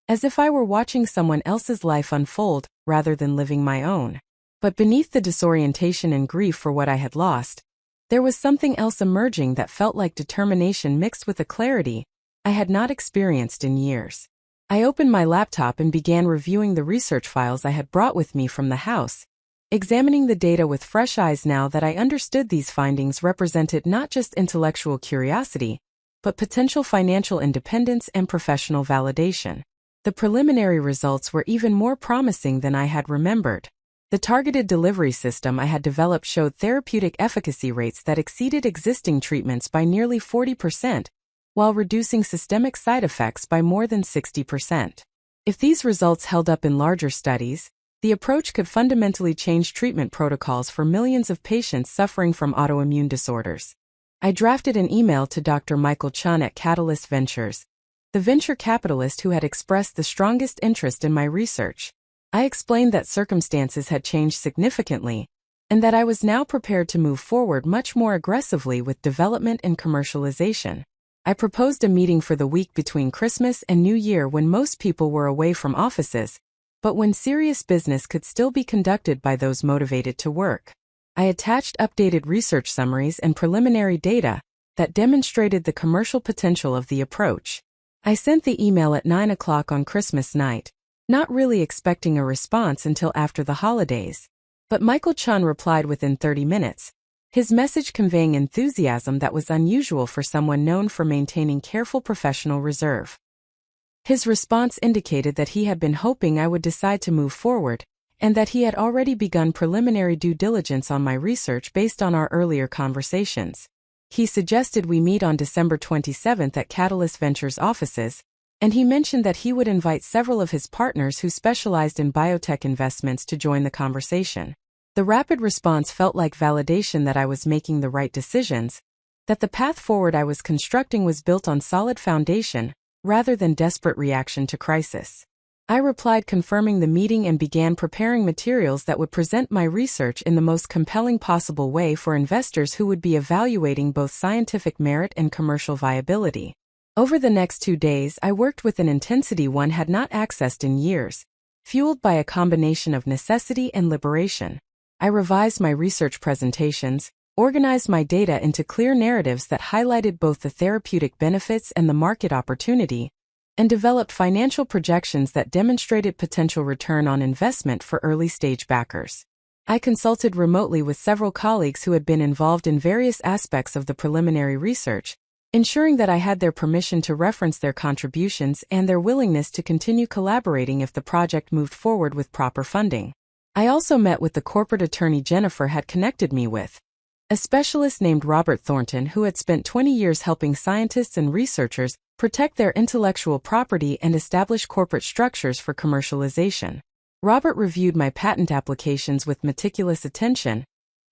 as if I were watching someone else's life unfold rather than living my own. But beneath the disorientation and grief for what I had lost, there was something else emerging that felt like determination mixed with a clarity I had not experienced in years. I opened my laptop and began reviewing the research files I had brought with me from the house, examining the data with fresh eyes now that I understood these findings represented not just intellectual curiosity, but potential financial independence and professional validation. The preliminary results were even more promising than I had remembered. The targeted delivery system I had developed showed therapeutic efficacy rates that exceeded existing treatments by nearly 40%, while reducing systemic side effects by more than 60%. If these results held up in larger studies, the approach could fundamentally change treatment protocols for millions of patients suffering from autoimmune disorders. I drafted an email to Dr. Michael Chun at Catalyst Ventures, the venture capitalist who had expressed the strongest interest in my research. I explained that circumstances had changed significantly, and that I was now prepared to move forward much more aggressively with development and commercialization. I proposed a meeting for the week between Christmas and New Year when most people were away from offices, but when serious business could still be conducted by those motivated to work. I attached updated research summaries and preliminary data that demonstrated the commercial potential of the approach. I sent the email at 9 o'clock on Christmas night, not really expecting a response until after the holidays. But Michael Chun replied within 30 minutes, his message conveying enthusiasm that was unusual for someone known for maintaining careful professional reserve. His response indicated that he had been hoping I would decide to move forward, and that he had already begun preliminary due diligence on my research based on our earlier conversations. He suggested we meet on December 27th at Catalyst Ventures offices, and he mentioned that he would invite several of his partners who specialized in biotech investments to join the conversation. The rapid response felt like validation that I was making the right decisions, that the path forward I was constructing was built on solid foundation, rather than desperate reaction to crisis. I replied confirming the meeting and began preparing materials that would present my research in the most compelling possible way for investors who would be evaluating both scientific merit and commercial viability. Over the next 2 days, I worked with an intensity one had not accessed in years, fueled by a combination of necessity and liberation. I revised my research presentations, organized my data into clear narratives that highlighted both the therapeutic benefits and the market opportunity, and developed financial projections that demonstrated potential return on investment for early-stage backers. I consulted remotely with several colleagues who had been involved in various aspects of the preliminary research, ensuring that I had their permission to reference their contributions and their willingness to continue collaborating if the project moved forward with proper funding. I also met with the corporate attorney Jennifer had connected me with, a specialist named Robert Thornton who had spent 20 years helping scientists and researchers protect their intellectual property and establish corporate structures for commercialization. Robert reviewed my patent applications with meticulous attention,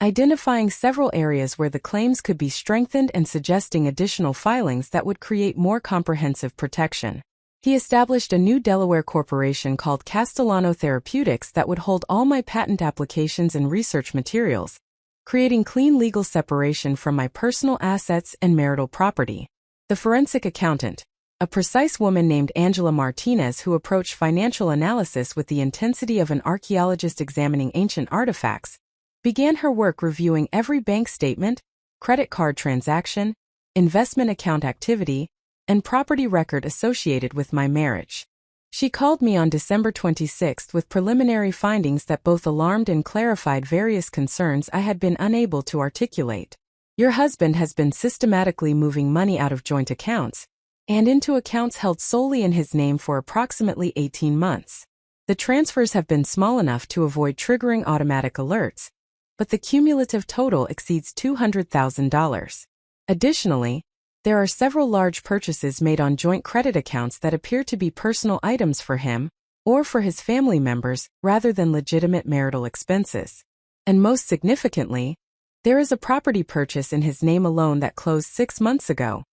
identifying several areas where the claims could be strengthened and suggesting additional filings that would create more comprehensive protection. He established a new Delaware corporation called Castellano Therapeutics that would hold all my patent applications and research materials, creating clean legal separation from my personal assets and marital property. The forensic accountant, a precise woman named Angela Martinez who approached financial analysis with the intensity of an archaeologist examining ancient artifacts, began her work reviewing every bank statement, credit card transaction, investment account activity, and property record associated with my marriage. She called me on December 26 with preliminary findings that both alarmed and clarified various concerns I had been unable to articulate. Your husband has been systematically moving money out of joint accounts and into accounts held solely in his name for approximately 18 months. The transfers have been small enough to avoid triggering automatic alerts, but the cumulative total exceeds $200,000. Additionally, there are several large purchases made on joint credit accounts that appear to be personal items for him or for his family members rather than legitimate marital expenses. And most significantly, there is a property purchase in his name alone that closed 6 months ago,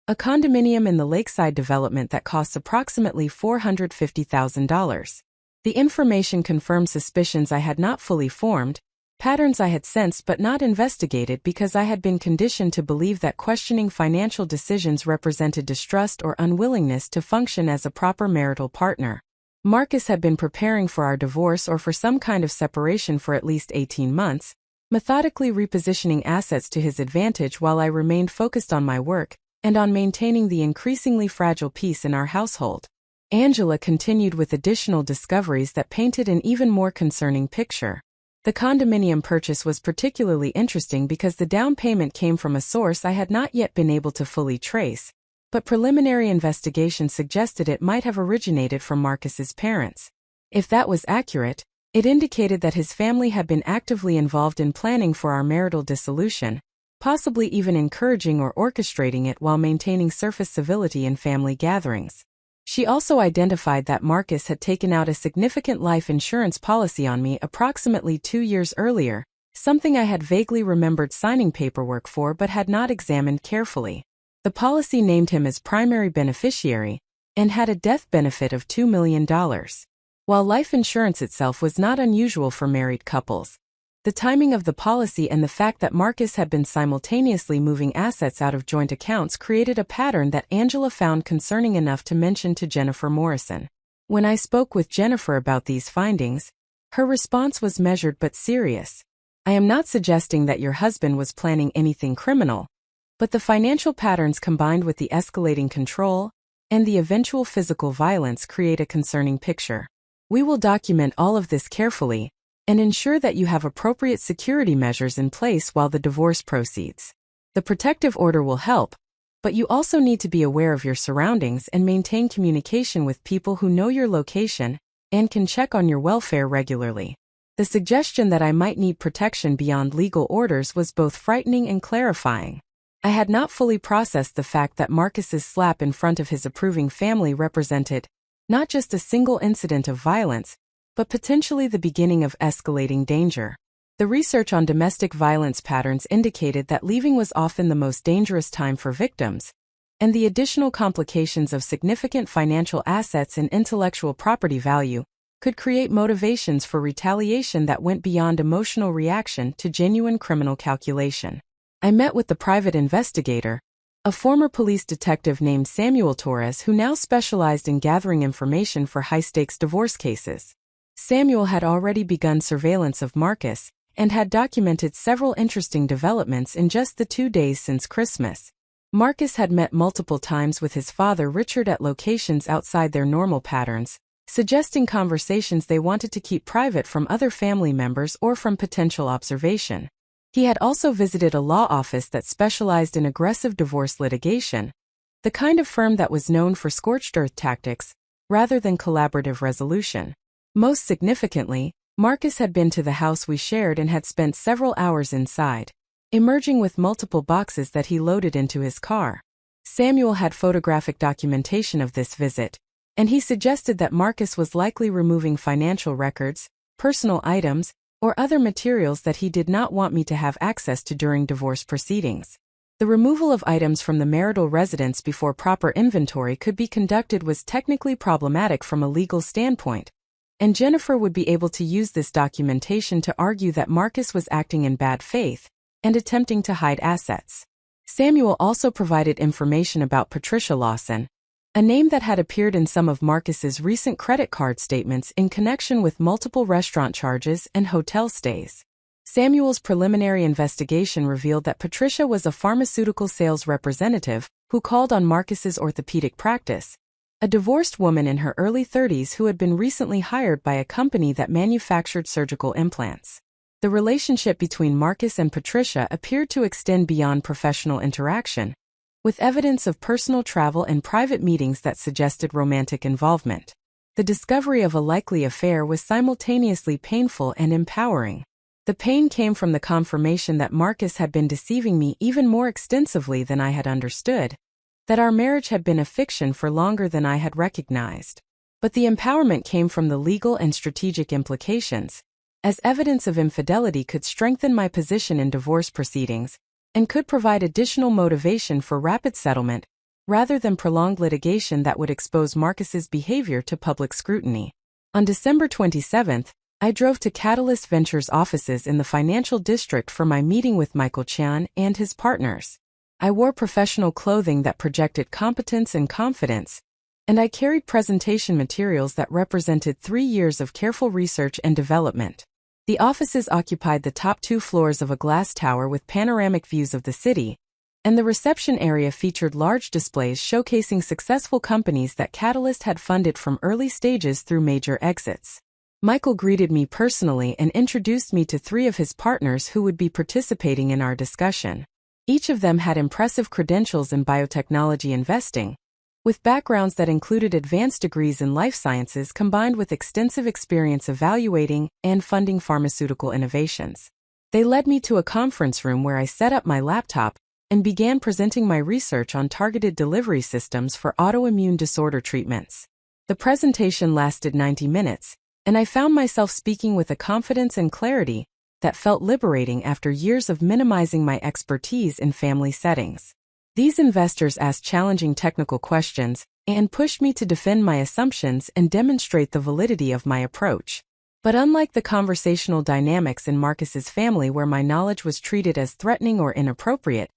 a condominium in the lakeside development that costs approximately $450,000. The information confirmed suspicions I had not fully formed, patterns I had sensed but not investigated because I had been conditioned to believe that questioning financial decisions represented distrust or unwillingness to function as a proper marital partner. Marcus had been preparing for our divorce or for some kind of separation for at least 18 months, methodically repositioning assets to his advantage while I remained focused on my work and on maintaining the increasingly fragile peace in our household. Angela continued with additional discoveries that painted an even more concerning picture. The condominium purchase was particularly interesting because the down payment came from a source I had not yet been able to fully trace, but preliminary investigation suggested it might have originated from Marcus's parents. If that was accurate, it indicated that his family had been actively involved in planning for our marital dissolution, possibly even encouraging or orchestrating it while maintaining surface civility in family gatherings. She also identified that Marcus had taken out a significant life insurance policy on me approximately 2 years earlier, something I had vaguely remembered signing paperwork for but had not examined carefully. The policy named him as primary beneficiary and had a death benefit of $2 million. While life insurance itself was not unusual for married couples, the timing of the policy and the fact that Marcus had been simultaneously moving assets out of joint accounts created a pattern that Angela found concerning enough to mention to Jennifer Morrison. When I spoke with Jennifer about these findings, her response was measured but serious. I am not suggesting that your husband was planning anything criminal, but the financial patterns combined with the escalating control and the eventual physical violence create a concerning picture. We will document all of this carefully and ensure that you have appropriate security measures in place while the divorce proceeds. The protective order will help, but you also need to be aware of your surroundings and maintain communication with people who know your location and can check on your welfare regularly. The suggestion that I might need protection beyond legal orders was both frightening and clarifying. I had not fully processed the fact that Marcus's slap in front of his approving family represented not just a single incident of violence, but potentially the beginning of escalating danger. The research on domestic violence patterns indicated that leaving was often the most dangerous time for victims, and the additional complications of significant financial assets and intellectual property value could create motivations for retaliation that went beyond emotional reaction to genuine criminal calculation. I met with the private investigator, a former police detective named Samuel Torres who now specialized in gathering information for high-stakes divorce cases. Samuel had already begun surveillance of Marcus and had documented several interesting developments in just the 2 days since Christmas. Marcus had met multiple times with his father Richard at locations outside their normal patterns, suggesting conversations they wanted to keep private from other family members or from potential observation. He had also visited a law office that specialized in aggressive divorce litigation, the kind of firm that was known for scorched earth tactics rather than collaborative resolution. Most significantly, Marcus had been to the house we shared and had spent several hours inside, emerging with multiple boxes that he loaded into his car. Samuel had photographic documentation of this visit, and he suggested that Marcus was likely removing financial records, personal items, or other materials that he did not want me to have access to during divorce proceedings. The removal of items from the marital residence before proper inventory could be conducted was technically problematic from a legal standpoint, and Jennifer would be able to use this documentation to argue that Marcus was acting in bad faith and attempting to hide assets. Samuel also provided information about Patricia Lawson, a name that had appeared in some of Marcus's recent credit card statements in connection with multiple restaurant charges and hotel stays. Samuel's preliminary investigation revealed that Patricia was a pharmaceutical sales representative who called on Marcus's orthopedic practice, a divorced woman in her early 30s who had been recently hired by a company that manufactured surgical implants. The relationship between Marcus and Patricia appeared to extend beyond professional interaction, with evidence of personal travel and private meetings that suggested romantic involvement. The discovery of a likely affair was simultaneously painful and empowering. The pain came from the confirmation that Marcus had been deceiving me even more extensively than I had understood, that our marriage had been a fiction for longer than I had recognized. But the empowerment came from the legal and strategic implications, as evidence of infidelity could strengthen my position in divorce proceedings and could provide additional motivation for rapid settlement, rather than prolonged litigation that would expose Marcus's behavior to public scrutiny. On December 27th, I drove to Catalyst Ventures offices in the financial district for my meeting with Michael Chan and his partners. I wore professional clothing that projected competence and confidence, and I carried presentation materials that represented 3 years of careful research and development. The offices occupied the top 2 floors of a glass tower with panoramic views of the city, and the reception area featured large displays showcasing successful companies that Catalyst had funded from early stages through major exits. Michael greeted me personally and introduced me to 3 of his partners who would be participating in our discussion. Each of them had impressive credentials in biotechnology investing, with backgrounds that included advanced degrees in life sciences combined with extensive experience evaluating and funding pharmaceutical innovations. They led me to a conference room where I set up my laptop and began presenting my research on targeted delivery systems for autoimmune disorder treatments. The presentation lasted 90 minutes, and I found myself speaking with a confidence and clarity that felt liberating after years of minimizing my expertise in family settings. These investors asked challenging technical questions and pushed me to defend my assumptions and demonstrate the validity of my approach. But unlike the conversational dynamics in Marcus's family where my knowledge was treated as threatening or inappropriate,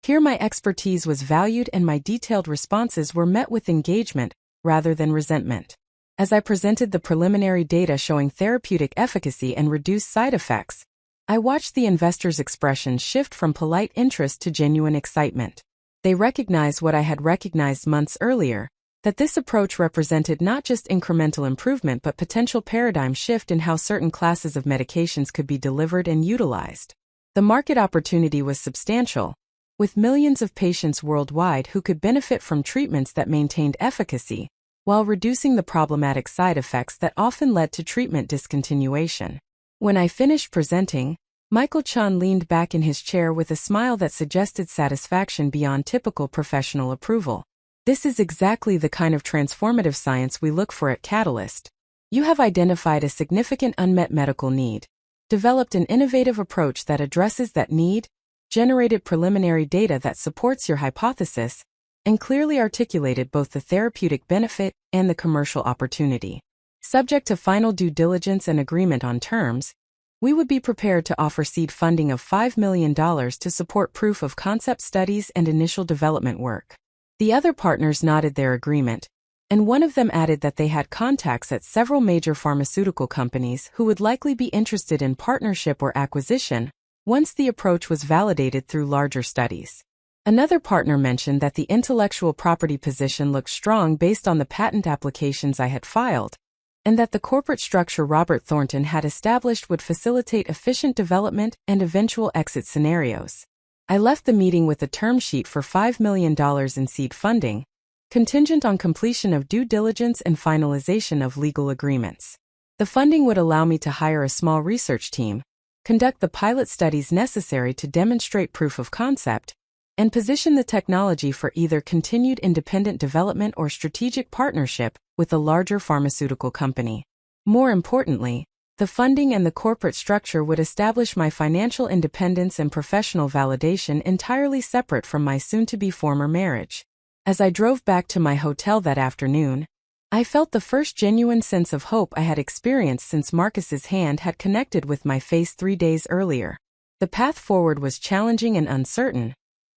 here my expertise was valued and my detailed responses were met with engagement rather than resentment. As I presented the preliminary data showing therapeutic efficacy and reduced side effects, I watched the investors' expressions shift from polite interest to genuine excitement. They recognized what I had recognized months earlier, that this approach represented not just incremental improvement but potential paradigm shift in how certain classes of medications could be delivered and utilized. The market opportunity was substantial, with millions of patients worldwide who could benefit from treatments that maintained efficacy, while reducing the problematic side effects that often led to treatment discontinuation. When I finished presenting, Michael Chan leaned back in his chair with a smile that suggested satisfaction beyond typical professional approval. This is exactly the kind of transformative science we look for at Catalyst. You have identified a significant unmet medical need, developed an innovative approach that addresses that need, generated preliminary data that supports your hypothesis, and clearly articulated both the therapeutic benefit and the commercial opportunity. Subject to final due diligence and agreement on terms, we would be prepared to offer seed funding of $5 million to support proof of concept studies and initial development work. The other partners nodded their agreement, and one of them added that they had contacts at several major pharmaceutical companies who would likely be interested in partnership or acquisition once the approach was validated through larger studies. Another partner mentioned that the intellectual property position looked strong based on the patent applications I had filed, and that the corporate structure Robert Thornton had established would facilitate efficient development and eventual exit scenarios. I left the meeting with a term sheet for $5 million in seed funding, contingent on completion of due diligence and finalization of legal agreements. The funding would allow me to hire a small research team, conduct the pilot studies necessary to demonstrate proof of concept, and position the technology for either continued independent development or strategic partnership with a larger pharmaceutical company. More importantly, the funding and the corporate structure would establish my financial independence and professional validation entirely separate from my soon-to-be former marriage. As I drove back to my hotel that afternoon, I felt the first genuine sense of hope I had experienced since Marcus's hand had connected with my face 3 days earlier. The path forward was challenging and uncertain,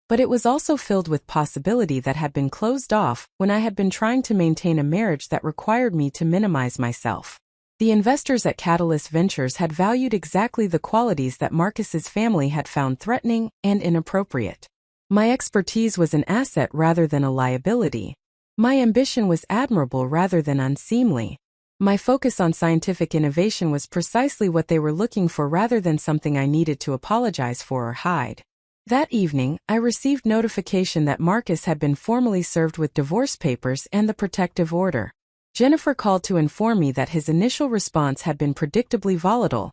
but it was also filled with possibility that had been closed off when I had been trying to maintain a marriage that required me to minimize myself. The investors at Catalyst Ventures had valued exactly the qualities that Marcus's family had found threatening and inappropriate. My expertise was an asset rather than a liability. My ambition was admirable rather than unseemly. My focus on scientific innovation was precisely what they were looking for rather than something I needed to apologize for or hide. That evening, I received notification that Marcus had been formally served with divorce papers and the protective order. Jennifer called to inform me that his initial response had been predictably volatile,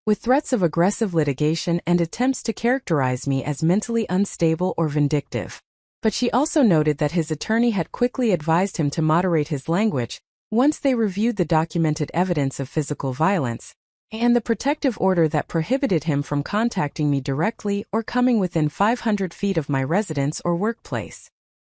with threats of aggressive litigation and attempts to characterize me as mentally unstable or vindictive. But she also noted that his attorney had quickly advised him to moderate his language once they reviewed the documented evidence of physical violence, and the protective order that prohibited him from contacting me directly or coming within 500 feet of my residence or workplace.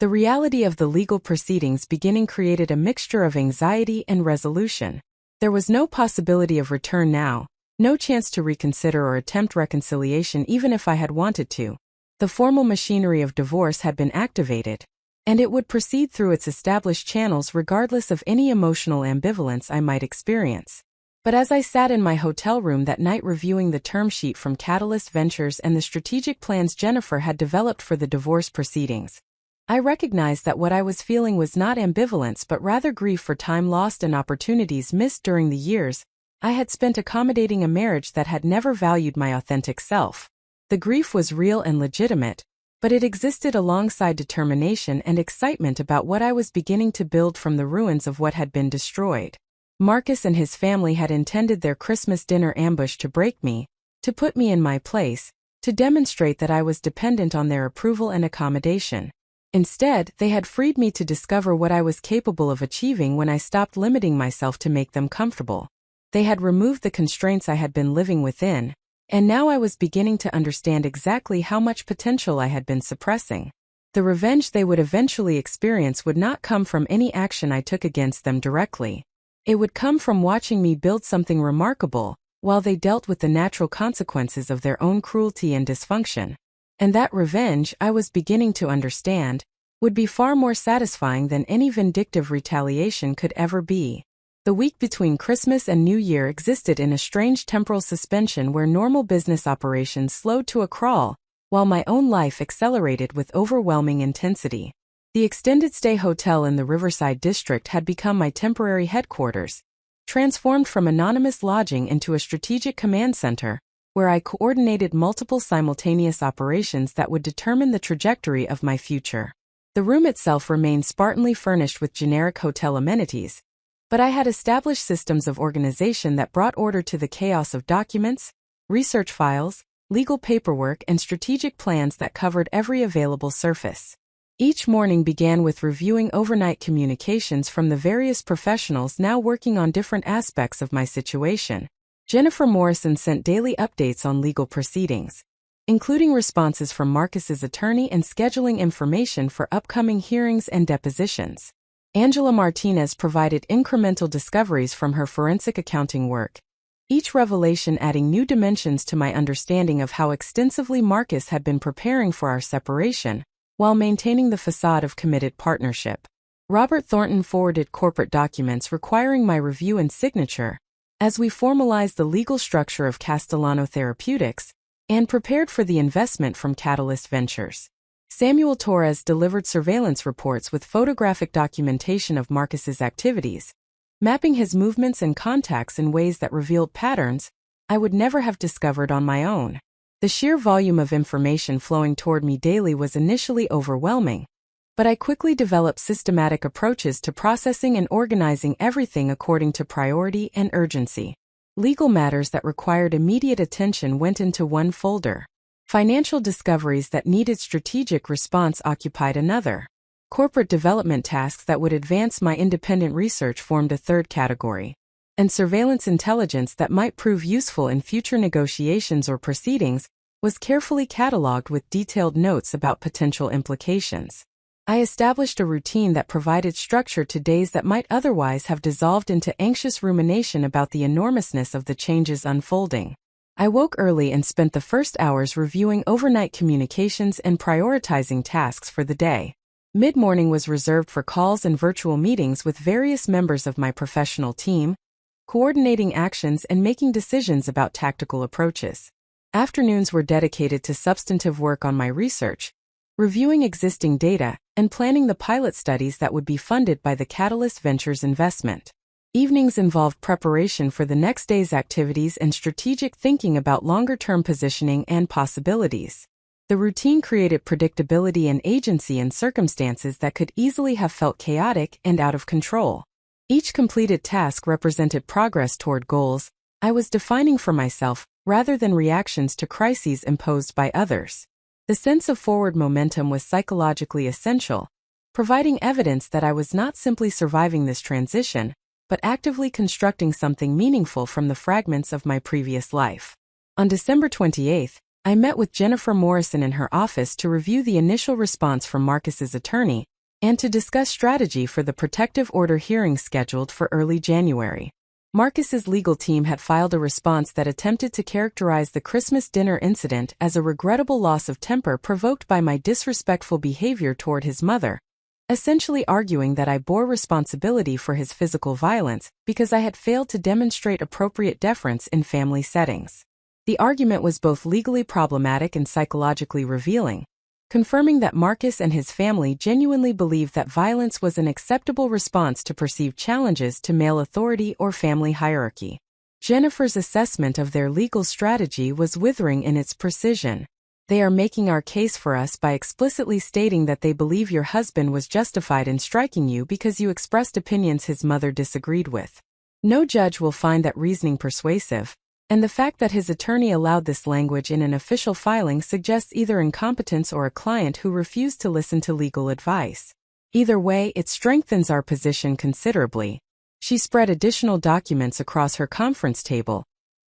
The reality of the legal proceedings beginning created a mixture of anxiety and resolution. There was no possibility of return now, no chance to reconsider or attempt reconciliation even if I had wanted to. The formal machinery of divorce had been activated, and it would proceed through its established channels regardless of any emotional ambivalence I might experience. But as I sat in my hotel room that night reviewing the term sheet from Catalyst Ventures and the strategic plans Jennifer had developed for the divorce proceedings, I recognized that what I was feeling was not ambivalence but rather grief for time lost and opportunities missed during the years I had spent accommodating a marriage that had never valued my authentic self. The grief was real and legitimate, but it existed alongside determination and excitement about what I was beginning to build from the ruins of what had been destroyed. Marcus and his family had intended their Christmas dinner ambush to break me, to put me in my place, to demonstrate that I was dependent on their approval and accommodation. Instead, they had freed me to discover what I was capable of achieving when I stopped limiting myself to make them comfortable. They had removed the constraints I had been living within, and now I was beginning to understand exactly how much potential I had been suppressing. The revenge they would eventually experience would not come from any action I took against them directly. It would come from watching me build something remarkable, while they dealt with the natural consequences of their own cruelty and dysfunction. And that revenge, I was beginning to understand, would be far more satisfying than any vindictive retaliation could ever be. The week between Christmas and New Year existed in a strange temporal suspension where normal business operations slowed to a crawl, while my own life accelerated with overwhelming intensity. The extended stay hotel in the Riverside district had become my temporary headquarters, transformed from anonymous lodging into a strategic command center, where I coordinated multiple simultaneous operations that would determine the trajectory of my future. The room itself remained spartanly furnished with generic hotel amenities, but I had established systems of organization that brought order to the chaos of documents, research files, legal paperwork, and strategic plans that covered every available surface. Each morning began with reviewing overnight communications from the various professionals now working on different aspects of my situation. Jennifer Morrison sent daily updates on legal proceedings, including responses from Marcus's attorney and scheduling information for upcoming hearings and depositions. Angela Martinez provided incremental discoveries from her forensic accounting work, each revelation adding new dimensions to my understanding of how extensively Marcus had been preparing for our separation, while maintaining the facade of committed partnership. Robert Thornton forwarded corporate documents requiring my review and signature, as we formalized the legal structure of Castellano Therapeutics, and prepared for the investment from Catalyst Ventures. Samuel Torres delivered surveillance reports with photographic documentation of Marcus's activities, mapping his movements and contacts in ways that revealed patterns I would never have discovered on my own. The sheer volume of information flowing toward me daily was initially overwhelming, but I quickly developed systematic approaches to processing and organizing everything according to priority and urgency. Legal matters that required immediate attention went into one folder. Financial discoveries that needed strategic response occupied another. Corporate development tasks that would advance my independent research formed a third category. And surveillance intelligence that might prove useful in future negotiations or proceedings was carefully cataloged with detailed notes about potential implications. I established a routine that provided structure to days that might otherwise have dissolved into anxious rumination about the enormousness of the changes unfolding. I woke early and spent the first hours reviewing overnight communications and prioritizing tasks for the day. Mid-morning was reserved for calls and virtual meetings with various members of my professional team, coordinating actions and making decisions about tactical approaches. Afternoons were dedicated to substantive work on my research, reviewing existing data, and planning the pilot studies that would be funded by the Catalyst Ventures investment. Evenings involved preparation for the next day's activities and strategic thinking about longer-term positioning and possibilities. The routine created predictability and agency in circumstances that could easily have felt chaotic and out of control. Each completed task represented progress toward goals I was defining for myself, rather than reactions to crises imposed by others. The sense of forward momentum was psychologically essential, providing evidence that I was not simply surviving this transition, but actively constructing something meaningful from the fragments of my previous life. On December 28th, I met with Jennifer Morrison in her office to review the initial response from Marcus's attorney and to discuss strategy for the protective order hearing scheduled for early January. Marcus's legal team had filed a response that attempted to characterize the Christmas dinner incident as a regrettable loss of temper provoked by my disrespectful behavior toward his mother, essentially arguing that I bore responsibility for his physical violence because I had failed to demonstrate appropriate deference in family settings. The argument was both legally problematic and psychologically revealing, confirming that Marcus and his family genuinely believed that violence was an acceptable response to perceived challenges to male authority or family hierarchy. Jennifer's assessment of their legal strategy was withering in its precision. They are making our case for us by explicitly stating that they believe your husband was justified in striking you because you expressed opinions his mother disagreed with. No judge will find that reasoning persuasive, and the fact that his attorney allowed this language in an official filing suggests either incompetence or a client who refused to listen to legal advice. Either way, it strengthens our position considerably. She spread additional documents across her conference table,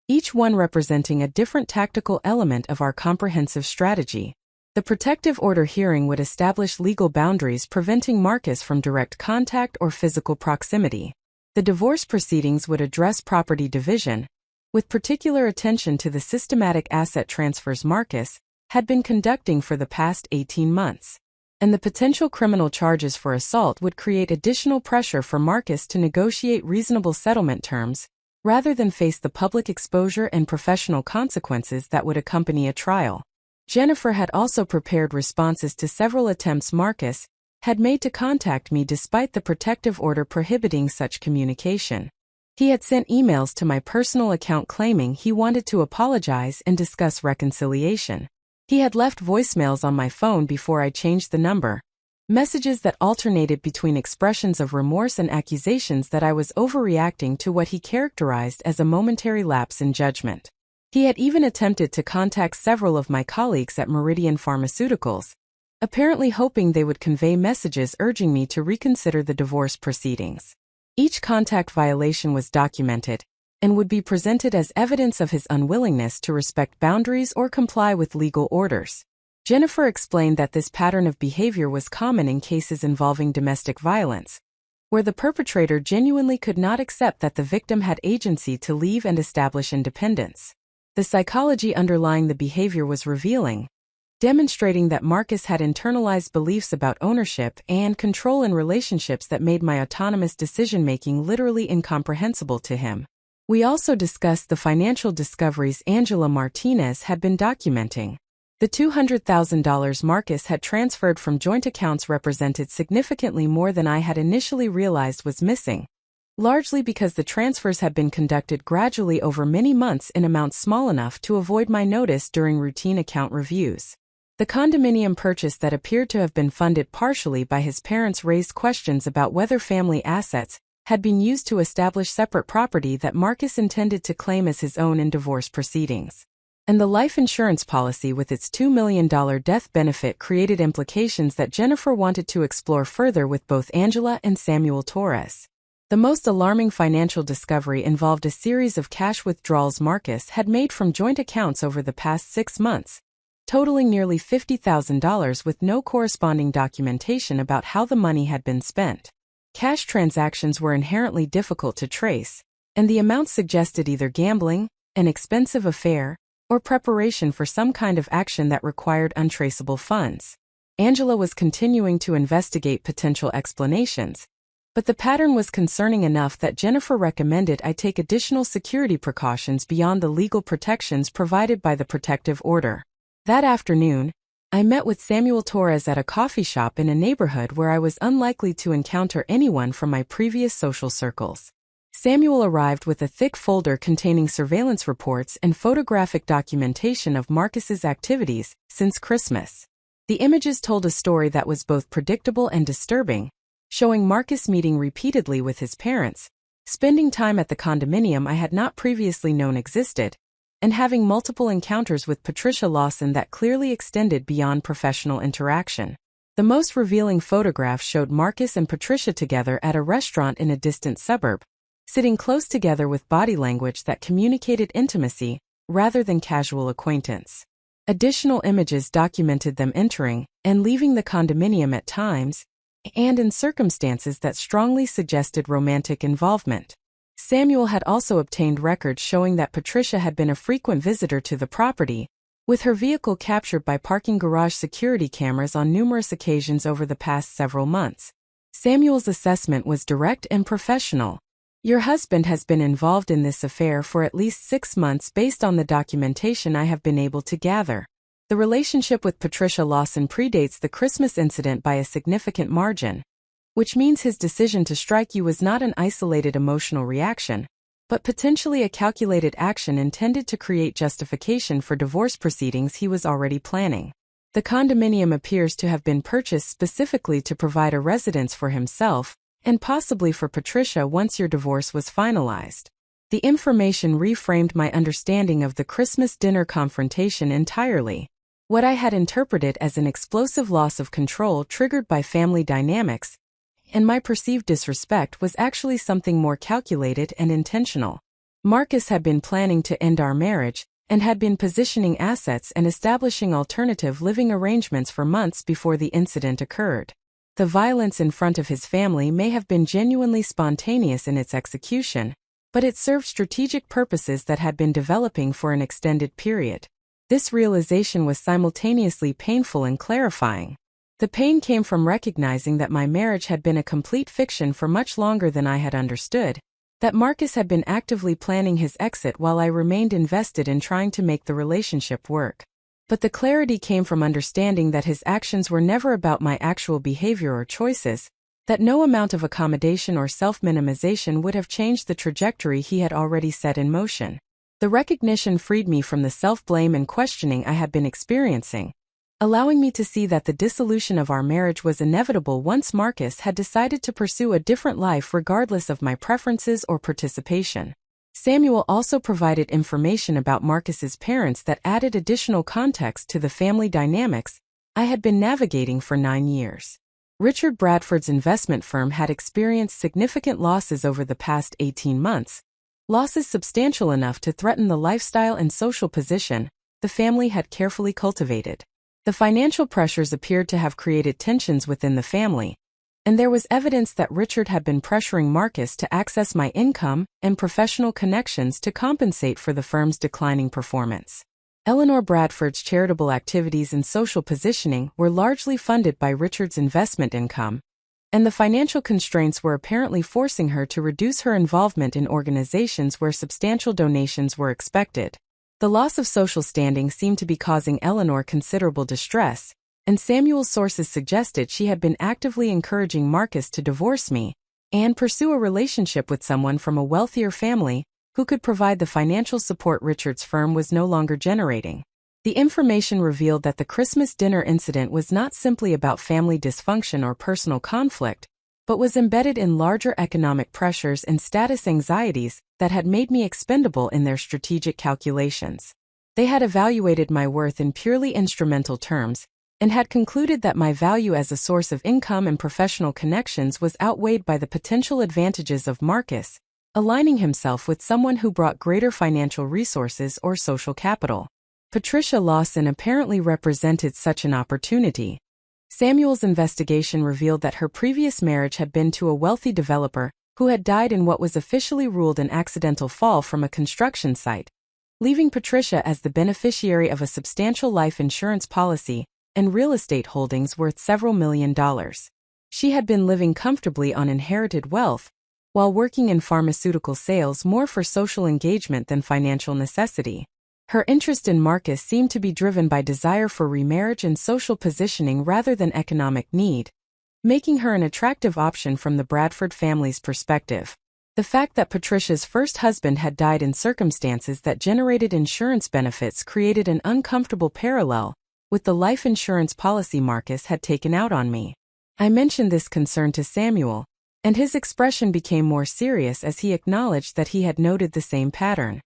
each one representing a different tactical element of our comprehensive strategy. The protective order hearing would establish legal boundaries preventing Marcus from direct contact or physical proximity. The divorce proceedings would address property division, with particular attention to the systematic asset transfers Marcus had been conducting for the past 18 months. And the potential criminal charges for assault would create additional pressure for Marcus to negotiate reasonable settlement terms, rather than face the public exposure and professional consequences that would accompany a trial. Jennifer had also prepared responses to several attempts Marcus had made to contact me despite the protective order prohibiting such communication. He had sent emails to my personal account claiming he wanted to apologize and discuss reconciliation. He had left voicemails on my phone before I changed the number, messages that alternated between expressions of remorse and accusations that I was overreacting to what he characterized as a momentary lapse in judgment. He had even attempted to contact several of my colleagues at Meridian Pharmaceuticals, apparently hoping they would convey messages urging me to reconsider the divorce proceedings. Each contact violation was documented and would be presented as evidence of his unwillingness to respect boundaries or comply with legal orders. Jennifer explained that this pattern of behavior was common in cases involving domestic violence, where the perpetrator genuinely could not accept that the victim had agency to leave and establish independence. The psychology underlying the behavior was revealing, demonstrating that Marcus had internalized beliefs about ownership and control in relationships that made my autonomous decision-making literally incomprehensible to him. We also discussed the financial discoveries Angela Martinez had been documenting. The $200,000 Marcus had transferred from joint accounts represented significantly more than I had initially realized was missing, largely because the transfers had been conducted gradually over many months in amounts small enough to avoid my notice during routine account reviews. The condominium purchase that appeared to have been funded partially by his parents raised questions about whether family assets had been used to establish separate property that Marcus intended to claim as his own in divorce proceedings. And the life insurance policy with its $2 million death benefit created implications that Jennifer wanted to explore further with both Angela and Samuel Torres. The most alarming financial discovery involved a series of cash withdrawals Marcus had made from joint accounts over the past 6 months, totaling nearly $50,000 with no corresponding documentation about how the money had been spent. Cash transactions were inherently difficult to trace, and the amounts suggested either gambling, an expensive affair, or preparation for some kind of action that required untraceable funds. Angela was continuing to investigate potential explanations, But the pattern was concerning enough that Jennifer recommended I take additional security precautions beyond the legal protections provided by the protective order. That afternoon, I met with Samuel Torres at a coffee shop in a neighborhood where I was unlikely to encounter anyone from my previous social circles. Samuel arrived with a thick folder containing surveillance reports and photographic documentation of Marcus's activities since Christmas. The images told a story that was both predictable and disturbing, showing Marcus meeting repeatedly with his parents, spending time at the condominium I had not previously known existed, and having multiple encounters with Patricia Lawson that clearly extended beyond professional interaction. The most revealing photograph showed Marcus and Patricia together at a restaurant in a distant suburb, sitting close together with body language that communicated intimacy rather than casual acquaintance. Additional images documented them entering and leaving the condominium at times, and in circumstances that strongly suggested romantic involvement. Samuel had also obtained records showing that Patricia had been a frequent visitor to the property, with her vehicle captured by parking garage security cameras on numerous occasions over the past several months. Samuel's assessment was direct and professional. Your husband has been involved in this affair for at least 6 months based on the documentation I have been able to gather. The relationship with Patricia Lawson predates the Christmas incident by a significant margin, which means his decision to strike you was not an isolated emotional reaction, but potentially a calculated action intended to create justification for divorce proceedings he was already planning. The condominium appears to have been purchased specifically to provide a residence for himself, and possibly for Patricia once your divorce was finalized. The information reframed my understanding of the Christmas dinner confrontation entirely. What I had interpreted as an explosive loss of control triggered by family dynamics, and my perceived disrespect was actually something more calculated and intentional. Marcus had been planning to end our marriage, and had been positioning assets and establishing alternative living arrangements for months before the incident occurred. The violence in front of his family may have been genuinely spontaneous in its execution, but it served strategic purposes that had been developing for an extended period. This realization was simultaneously painful and clarifying. The pain came from recognizing that my marriage had been a complete fiction for much longer than I had understood, that Marcus had been actively planning his exit while I remained invested in trying to make the relationship work. But the clarity came from understanding that his actions were never about my actual behavior or choices, that no amount of accommodation or self-minimization would have changed the trajectory he had already set in motion. The recognition freed me from the self-blame and questioning I had been experiencing, allowing me to see that the dissolution of our marriage was inevitable once Marcus had decided to pursue a different life regardless of my preferences or participation. Samuel also provided information about Marcus's parents that added additional context to the family dynamics I had been navigating for 9 years. Richard Bradford's investment firm had experienced significant losses over the past 18 months, losses substantial enough to threaten the lifestyle and social position the family had carefully cultivated. The financial pressures appeared to have created tensions within the family, and there was evidence that Richard had been pressuring Marcus to access my income and professional connections to compensate for the firm's declining performance. Eleanor Bradford's charitable activities and social positioning were largely funded by Richard's investment income, and the financial constraints were apparently forcing her to reduce her involvement in organizations where substantial donations were expected. The loss of social standing seemed to be causing Eleanor considerable distress, and Samuel's sources suggested she had been actively encouraging Marcus to divorce me and pursue a relationship with someone from a wealthier family who could provide the financial support Richard's firm was no longer generating. The information revealed that the Christmas dinner incident was not simply about family dysfunction or personal conflict, but was embedded in larger economic pressures and status anxieties that had made me expendable in their strategic calculations. They had evaluated my worth in purely instrumental terms, and had concluded that my value as a source of income and professional connections was outweighed by the potential advantages of Marcus, aligning himself with someone who brought greater financial resources or social capital. Patricia Lawson apparently represented such an opportunity. Samuel's investigation revealed that her previous marriage had been to a wealthy developer who had died in what was officially ruled an accidental fall from a construction site, leaving Patricia as the beneficiary of a substantial life insurance policy and real estate holdings worth several $1 million. She had been living comfortably on inherited wealth, while working in pharmaceutical sales more for social engagement than financial necessity. Her interest in Marcus seemed to be driven by desire for remarriage and social positioning rather than economic need, making her an attractive option from the Bradford family's perspective. The fact that Patricia's first husband had died in circumstances that generated insurance benefits created an uncomfortable parallel with the life insurance policy Marcus had taken out on me. I mentioned this concern to Samuel, and his expression became more serious as he acknowledged that he had noted the same pattern.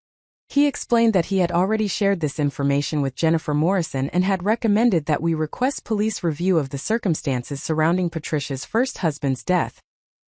He explained that he had already shared this information with Jennifer Morrison and had recommended that we request police review of the circumstances surrounding Patricia's first husband's death,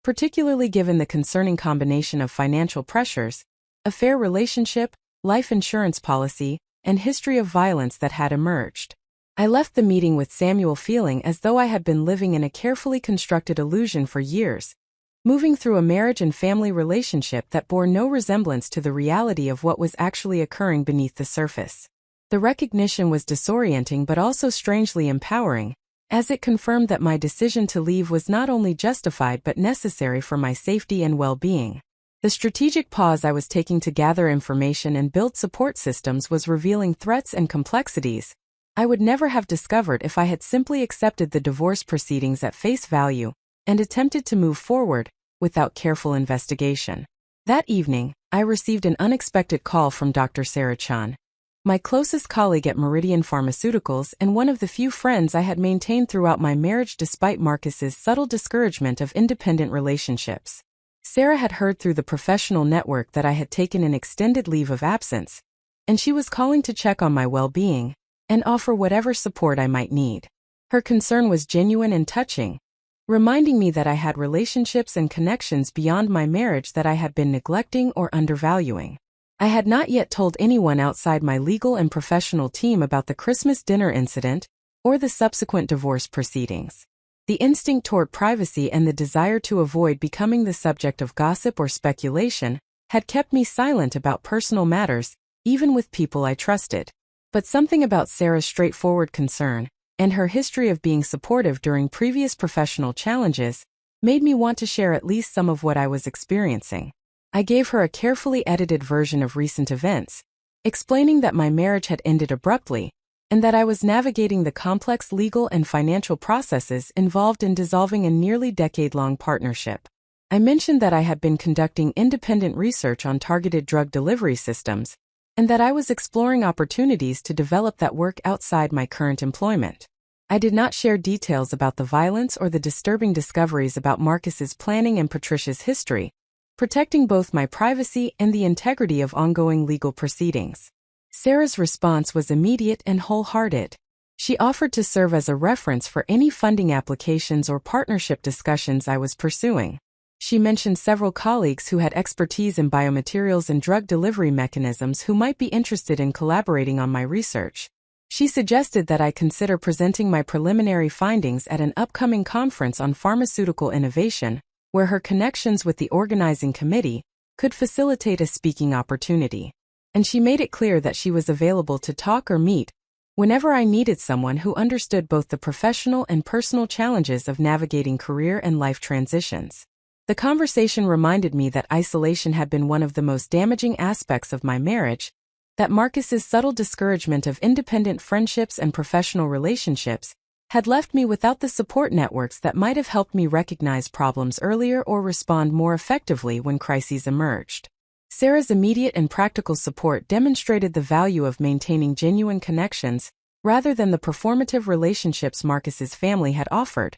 particularly given the concerning combination of financial pressures, affair relationship, life insurance policy, and history of violence that had emerged. I left the meeting with Samuel feeling as though I had been living in a carefully constructed illusion for years, moving through a marriage and family relationship that bore no resemblance to the reality of what was actually occurring beneath the surface. The recognition was disorienting but also strangely empowering, as it confirmed that my decision to leave was not only justified but necessary for my safety and well-being. The strategic pause I was taking to gather information and build support systems was revealing threats and complexities I would never have discovered if I had simply accepted the divorce proceedings at face value and attempted to move forward without careful investigation. That evening, I received an unexpected call from Dr. Sarah Chan, my closest colleague at Meridian Pharmaceuticals and one of the few friends I had maintained throughout my marriage despite Marcus's subtle discouragement of independent relationships. Sarah had heard through the professional network that I had taken an extended leave of absence, and she was calling to check on my well-being and offer whatever support I might need. Her concern was genuine and touching, reminding me that I had relationships and connections beyond my marriage that I had been neglecting or undervaluing. I had not yet told anyone outside my legal and professional team about the Christmas dinner incident or the subsequent divorce proceedings. The instinct toward privacy and the desire to avoid becoming the subject of gossip or speculation had kept me silent about personal matters, even with people I trusted. But something about Sarah's straightforward concern and her history of being supportive during previous professional challenges made me want to share at least some of what I was experiencing. I gave her a carefully edited version of recent events, explaining that my marriage had ended abruptly and that I was navigating the complex legal and financial processes involved in dissolving a nearly decade-long partnership. I mentioned that I had been conducting independent research on targeted drug delivery systems, and that I was exploring opportunities to develop that work outside my current employment. I did not share details about the violence or the disturbing discoveries about Marcus's planning and Patricia's history, protecting both my privacy and the integrity of ongoing legal proceedings. Sarah's response was immediate and wholehearted. She offered to serve as a reference for any funding applications or partnership discussions I was pursuing. She mentioned several colleagues who had expertise in biomaterials and drug delivery mechanisms who might be interested in collaborating on my research. She suggested that I consider presenting my preliminary findings at an upcoming conference on pharmaceutical innovation, where her connections with the organizing committee could facilitate a speaking opportunity. And she made it clear that she was available to talk or meet whenever I needed someone who understood both the professional and personal challenges of navigating career and life transitions. The conversation reminded me that isolation had been one of the most damaging aspects of my marriage, that Marcus's subtle discouragement of independent friendships and professional relationships had left me without the support networks that might have helped me recognize problems earlier or respond more effectively when crises emerged. Sarah's immediate and practical support demonstrated the value of maintaining genuine connections rather than the performative relationships Marcus's family had offered,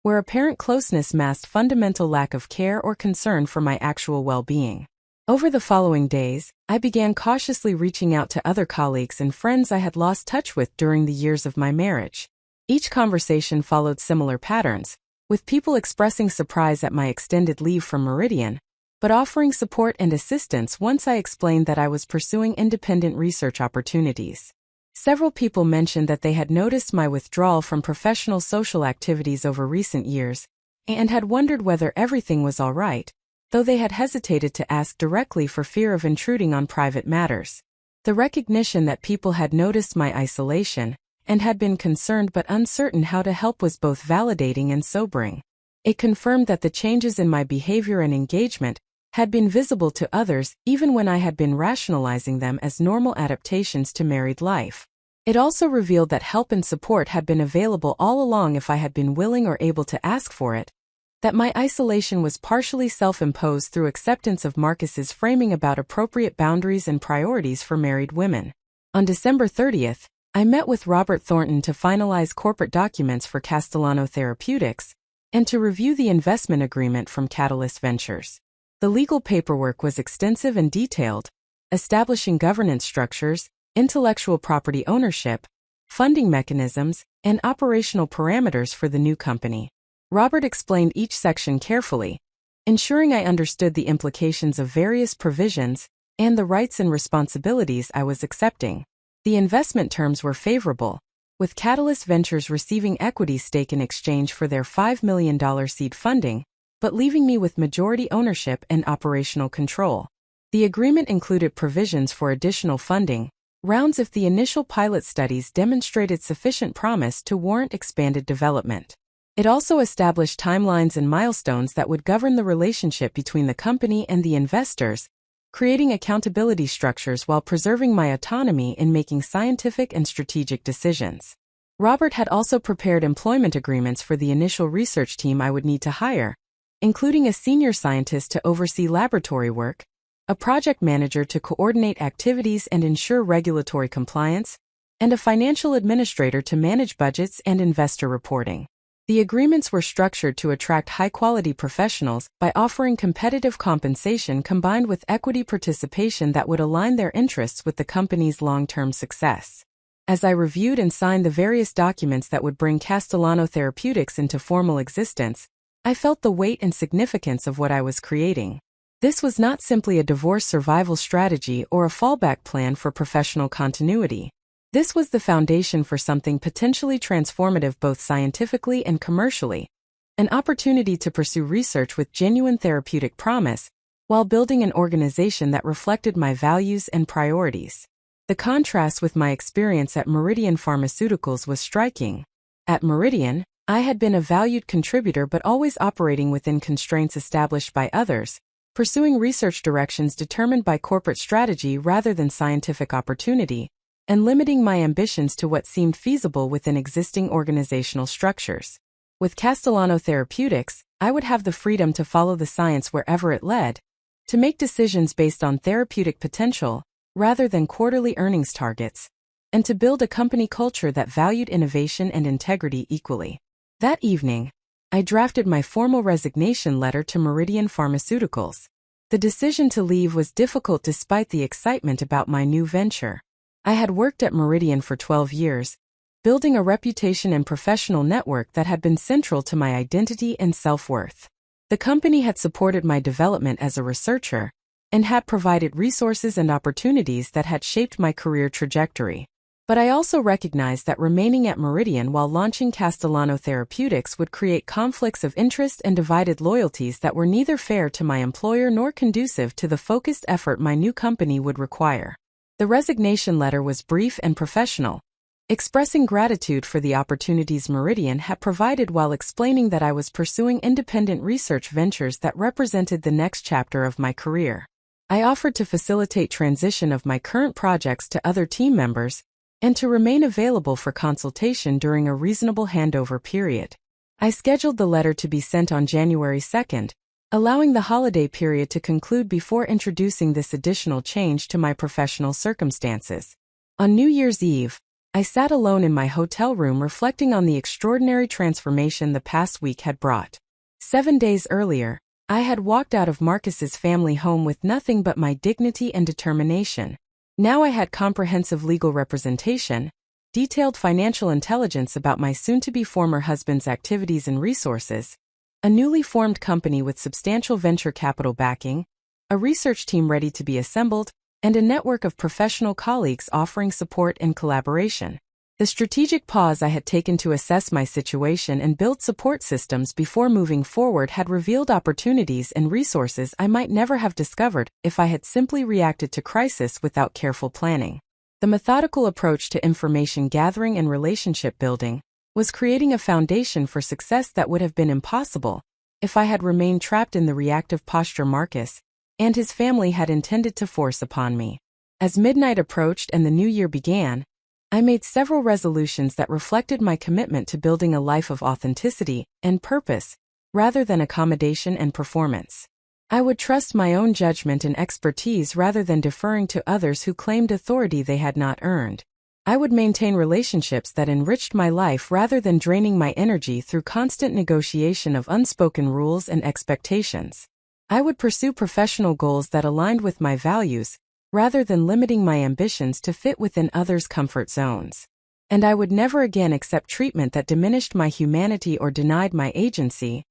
where apparent closeness masked fundamental lack of care or concern for my actual well-being. Over the following days, I began cautiously reaching out to other colleagues and friends I had lost touch with during the years of my marriage. Each conversation followed similar patterns, with people expressing surprise at my extended leave from Meridian, but offering support and assistance once I explained that I was pursuing independent research opportunities. Several people mentioned that they had noticed my withdrawal from professional social activities over recent years and had wondered whether everything was all right, though they had hesitated to ask directly for fear of intruding on private matters. The recognition that people had noticed my isolation and had been concerned but uncertain how to help was both validating and sobering. It confirmed that the changes in my behavior and engagement had been visible to others even when I had been rationalizing them as normal adaptations to married life. It also revealed that help and support had been available all along if I had been willing or able to ask for it, that my isolation was partially self-imposed through acceptance of Marcus's framing about appropriate boundaries and priorities for married women. On December 30th, I met with Robert Thornton to finalize corporate documents for Castellano Therapeutics and to review the investment agreement from Catalyst Ventures. The legal paperwork was extensive and detailed, establishing governance structures, intellectual property ownership, funding mechanisms, and operational parameters for the new company. Robert explained each section carefully, ensuring I understood the implications of various provisions and the rights and responsibilities I was accepting. The investment terms were favorable, with Catalyst Ventures receiving equity stake in exchange for their $5 million seed funding, but leaving me with majority ownership and operational control. The agreement included provisions for additional funding rounds if the initial pilot studies demonstrated sufficient promise to warrant expanded development. It also established timelines and milestones that would govern the relationship between the company and the investors, creating accountability structures while preserving my autonomy in making scientific and strategic decisions. Robert had also prepared employment agreements for the initial research team I would need to hire, including a senior scientist to oversee laboratory work, a project manager to coordinate activities and ensure regulatory compliance, and a financial administrator to manage budgets and investor reporting. The agreements were structured to attract high-quality professionals by offering competitive compensation combined with equity participation that would align their interests with the company's long-term success. As I reviewed and signed the various documents that would bring Castellano Therapeutics into formal existence, I felt the weight and significance of what I was creating. This was not simply a divorce survival strategy or a fallback plan for professional continuity. This was the foundation for something potentially transformative both scientifically and commercially, an opportunity to pursue research with genuine therapeutic promise, while building an organization that reflected my values and priorities. The contrast with my experience at Meridian Pharmaceuticals was striking. At Meridian, I had been a valued contributor but always operating within constraints established by others, pursuing research directions determined by corporate strategy rather than scientific opportunity, and limiting my ambitions to what seemed feasible within existing organizational structures. With Castellano Therapeutics, I would have the freedom to follow the science wherever it led, to make decisions based on therapeutic potential rather than quarterly earnings targets, and to build a company culture that valued innovation and integrity equally. That evening, I drafted my formal resignation letter to Meridian Pharmaceuticals. The decision to leave was difficult despite the excitement about my new venture. I had worked at Meridian for 12 years, building a reputation and professional network that had been central to my identity and self-worth. The company had supported my development as a researcher and had provided resources and opportunities that had shaped my career trajectory. But I also recognized that remaining at Meridian while launching Castellano Therapeutics would create conflicts of interest and divided loyalties that were neither fair to my employer nor conducive to the focused effort my new company would require. The resignation letter was brief and professional, expressing gratitude for the opportunities Meridian had provided while explaining that I was pursuing independent research ventures that represented the next chapter of my career. I offered to facilitate transition of my current projects to other team members and to remain available for consultation during a reasonable handover period. I scheduled the letter to be sent on January 2nd, allowing the holiday period to conclude before introducing this additional change to my professional circumstances. On New Year's Eve, I sat alone in my hotel room reflecting on the extraordinary transformation the past week had brought. 7 days earlier, I had walked out of Marcus's family home with nothing but my dignity and determination. Now I had comprehensive legal representation, detailed financial intelligence about my soon-to-be former husband's activities and resources, a newly formed company with substantial venture capital backing, a research team ready to be assembled, and a network of professional colleagues offering support and collaboration. The strategic pause I had taken to assess my situation and build support systems before moving forward had revealed opportunities and resources I might never have discovered if I had simply reacted to crisis without careful planning. The methodical approach to information gathering and relationship building was creating a foundation for success that would have been impossible if I had remained trapped in the reactive posture Marcus and his family had intended to force upon me. As midnight approached and the new year began, I made several resolutions that reflected my commitment to building a life of authenticity and purpose, rather than accommodation and performance. I would trust my own judgment and expertise rather than deferring to others who claimed authority they had not earned. I would maintain relationships that enriched my life rather than draining my energy through constant negotiation of unspoken rules and expectations. I would pursue professional goals that aligned with my values, rather than limiting my ambitions to fit within others' comfort zones. And I would never again accept treatment that diminished my humanity or denied my agency,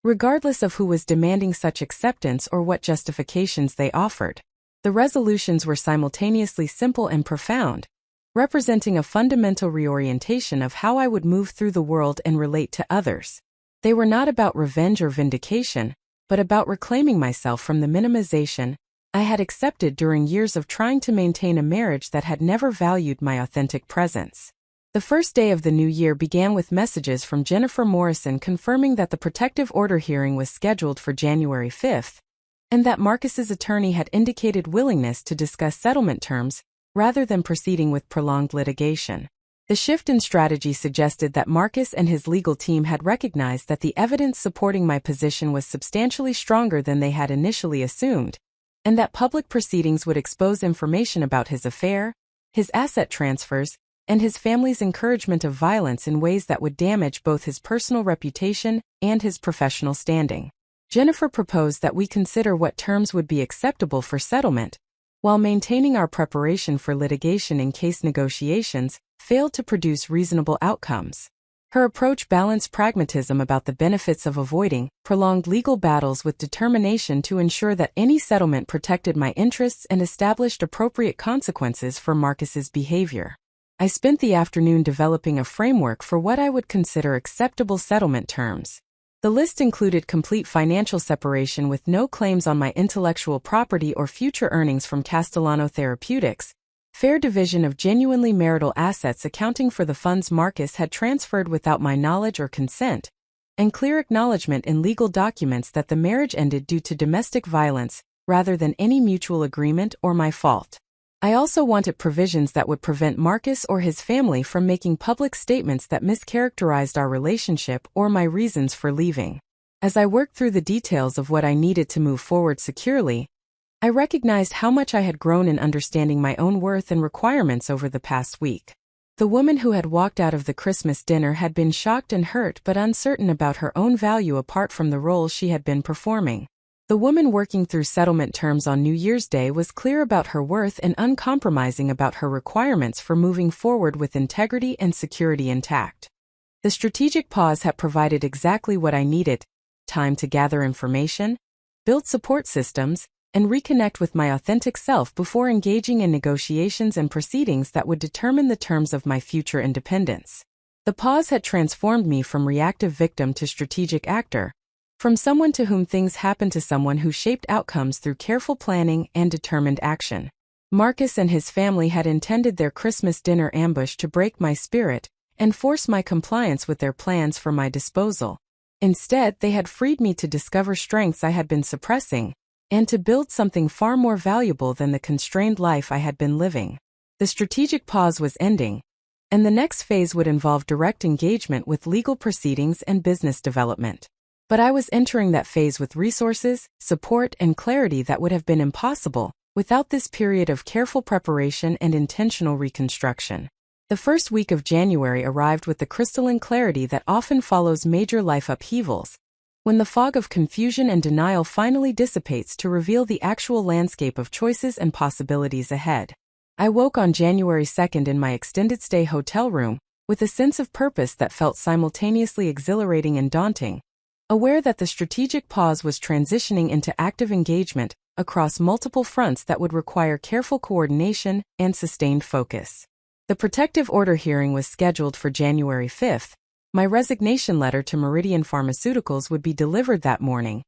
regardless of who was demanding such acceptance or what justifications they offered. The resolutions were simultaneously simple and profound, representing a fundamental reorientation of how I would move through the world and relate to others. They were not about revenge or vindication, but about reclaiming myself from the minimization I had accepted during years of trying to maintain a marriage that had never valued my authentic presence. The first day of the new year began with messages from Jennifer Morrison confirming that the protective order hearing was scheduled for January 5th, and that Marcus's attorney had indicated willingness to discuss settlement terms rather than proceeding with prolonged litigation. The shift in strategy suggested that Marcus and his legal team had recognized that the evidence supporting my position was substantially stronger than they had initially assumed, and that public proceedings would expose information about his affair, his asset transfers, and his family's encouragement of violence in ways that would damage both his personal reputation and his professional standing. Jennifer proposed that we consider what terms would be acceptable for settlement, while maintaining our preparation for litigation in case negotiations failed to produce reasonable outcomes. Her approach balanced pragmatism about the benefits of avoiding prolonged legal battles with determination to ensure that any settlement protected my interests and established appropriate consequences for Marcus's behavior. I spent the afternoon developing a framework for what I would consider acceptable settlement terms. The list included complete financial separation with no claims on my intellectual property or future earnings from Castellano Therapeutics, fair division of genuinely marital assets accounting for the funds Marcus had transferred without my knowledge or consent, and clear acknowledgement in legal documents that the marriage ended due to domestic violence rather than any mutual agreement or my fault. I also wanted provisions that would prevent Marcus or his family from making public statements that mischaracterized our relationship or my reasons for leaving. As I worked through the details of what I needed to move forward securely, I recognized how much I had grown in understanding my own worth and requirements over the past week. The woman who had walked out of the Christmas dinner had been shocked and hurt but uncertain about her own value apart from the role she had been performing. The woman working through settlement terms on New Year's Day was clear about her worth and uncompromising about her requirements for moving forward with integrity and security intact. The strategic pause had provided exactly what I needed: time to gather information, build support systems, and reconnect with my authentic self before engaging in negotiations and proceedings that would determine the terms of my future independence. The pause had transformed me from reactive victim to strategic actor, from someone to whom things happened to someone who shaped outcomes through careful planning and determined action. Marcus and his family had intended their Christmas dinner ambush to break my spirit and force my compliance with their plans for my disposal. Instead, they had freed me to discover strengths I had been suppressing, and to build something far more valuable than the constrained life I had been living. The strategic pause was ending, and the next phase would involve direct engagement with legal proceedings and business development. But I was entering that phase with resources, support, and clarity that would have been impossible without this period of careful preparation and intentional reconstruction. The first week of January arrived with the crystalline clarity that often follows major life upheavals, when the fog of confusion and denial finally dissipates to reveal the actual landscape of choices and possibilities ahead. I woke on January 2nd in my extended stay hotel room, with a sense of purpose that felt simultaneously exhilarating and daunting, aware that the strategic pause was transitioning into active engagement across multiple fronts that would require careful coordination and sustained focus. The protective order hearing was scheduled for January 5th, my resignation letter to Meridian Pharmaceuticals would be delivered that morning,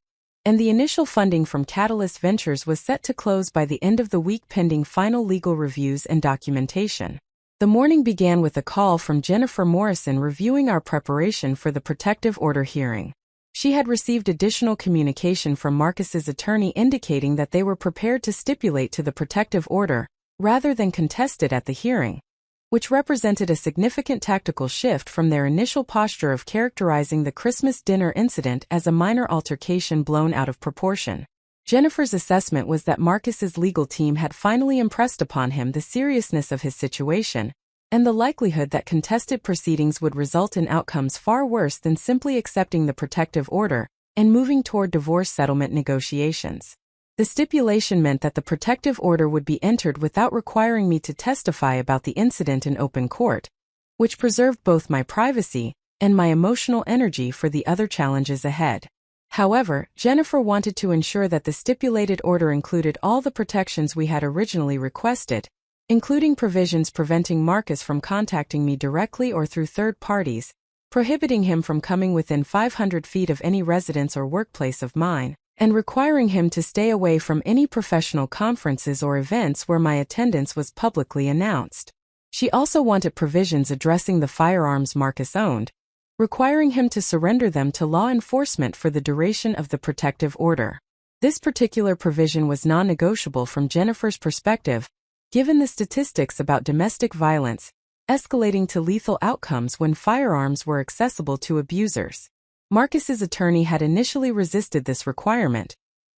and the initial funding from Catalyst Ventures was set to close by the end of the week pending final legal reviews and documentation. The morning began with a call from Jennifer Morrison reviewing our preparation for the protective order hearing. She had received additional communication from Marcus's attorney indicating that they were prepared to stipulate to the protective order, rather than contest it at the hearing, which represented a significant tactical shift from their initial posture of characterizing the Christmas dinner incident as a minor altercation blown out of proportion. Jennifer's assessment was that Marcus's legal team had finally impressed upon him the seriousness of his situation, and the likelihood that contested proceedings would result in outcomes far worse than simply accepting the protective order and moving toward divorce settlement negotiations. The stipulation meant that the protective order would be entered without requiring me to testify about the incident in open court, which preserved both my privacy and my emotional energy for the other challenges ahead. However, Jennifer wanted to ensure that the stipulated order included all the protections we had originally requested, including provisions preventing Marcus from contacting me directly or through third parties, prohibiting him from coming within 500 feet of any residence or workplace of mine, and requiring him to stay away from any professional conferences or events where my attendance was publicly announced. She also wanted provisions addressing the firearms Marcus owned, requiring him to surrender them to law enforcement for the duration of the protective order. This particular provision was non-negotiable from Jennifer's perspective, given the statistics about domestic violence escalating to lethal outcomes when firearms were accessible to abusers. Marcus's attorney had initially resisted this requirement,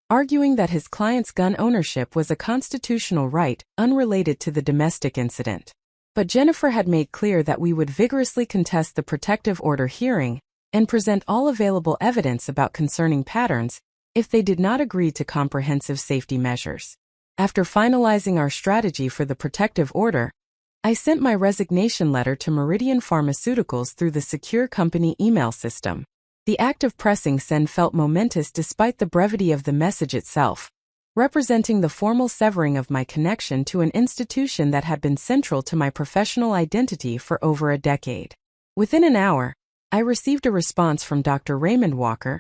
arguing that his client's gun ownership was a constitutional right unrelated to the domestic incident. But Jennifer had made clear that we would vigorously contest the protective order hearing and present all available evidence about concerning patterns if they did not agree to comprehensive safety measures. After finalizing our strategy for the protective order, I sent my resignation letter to Meridian Pharmaceuticals through the secure company email system. The act of pressing send felt momentous despite the brevity of the message itself, representing the formal severing of my connection to an institution that had been central to my professional identity for over a decade. Within an hour, I received a response from Dr. Raymond Walker,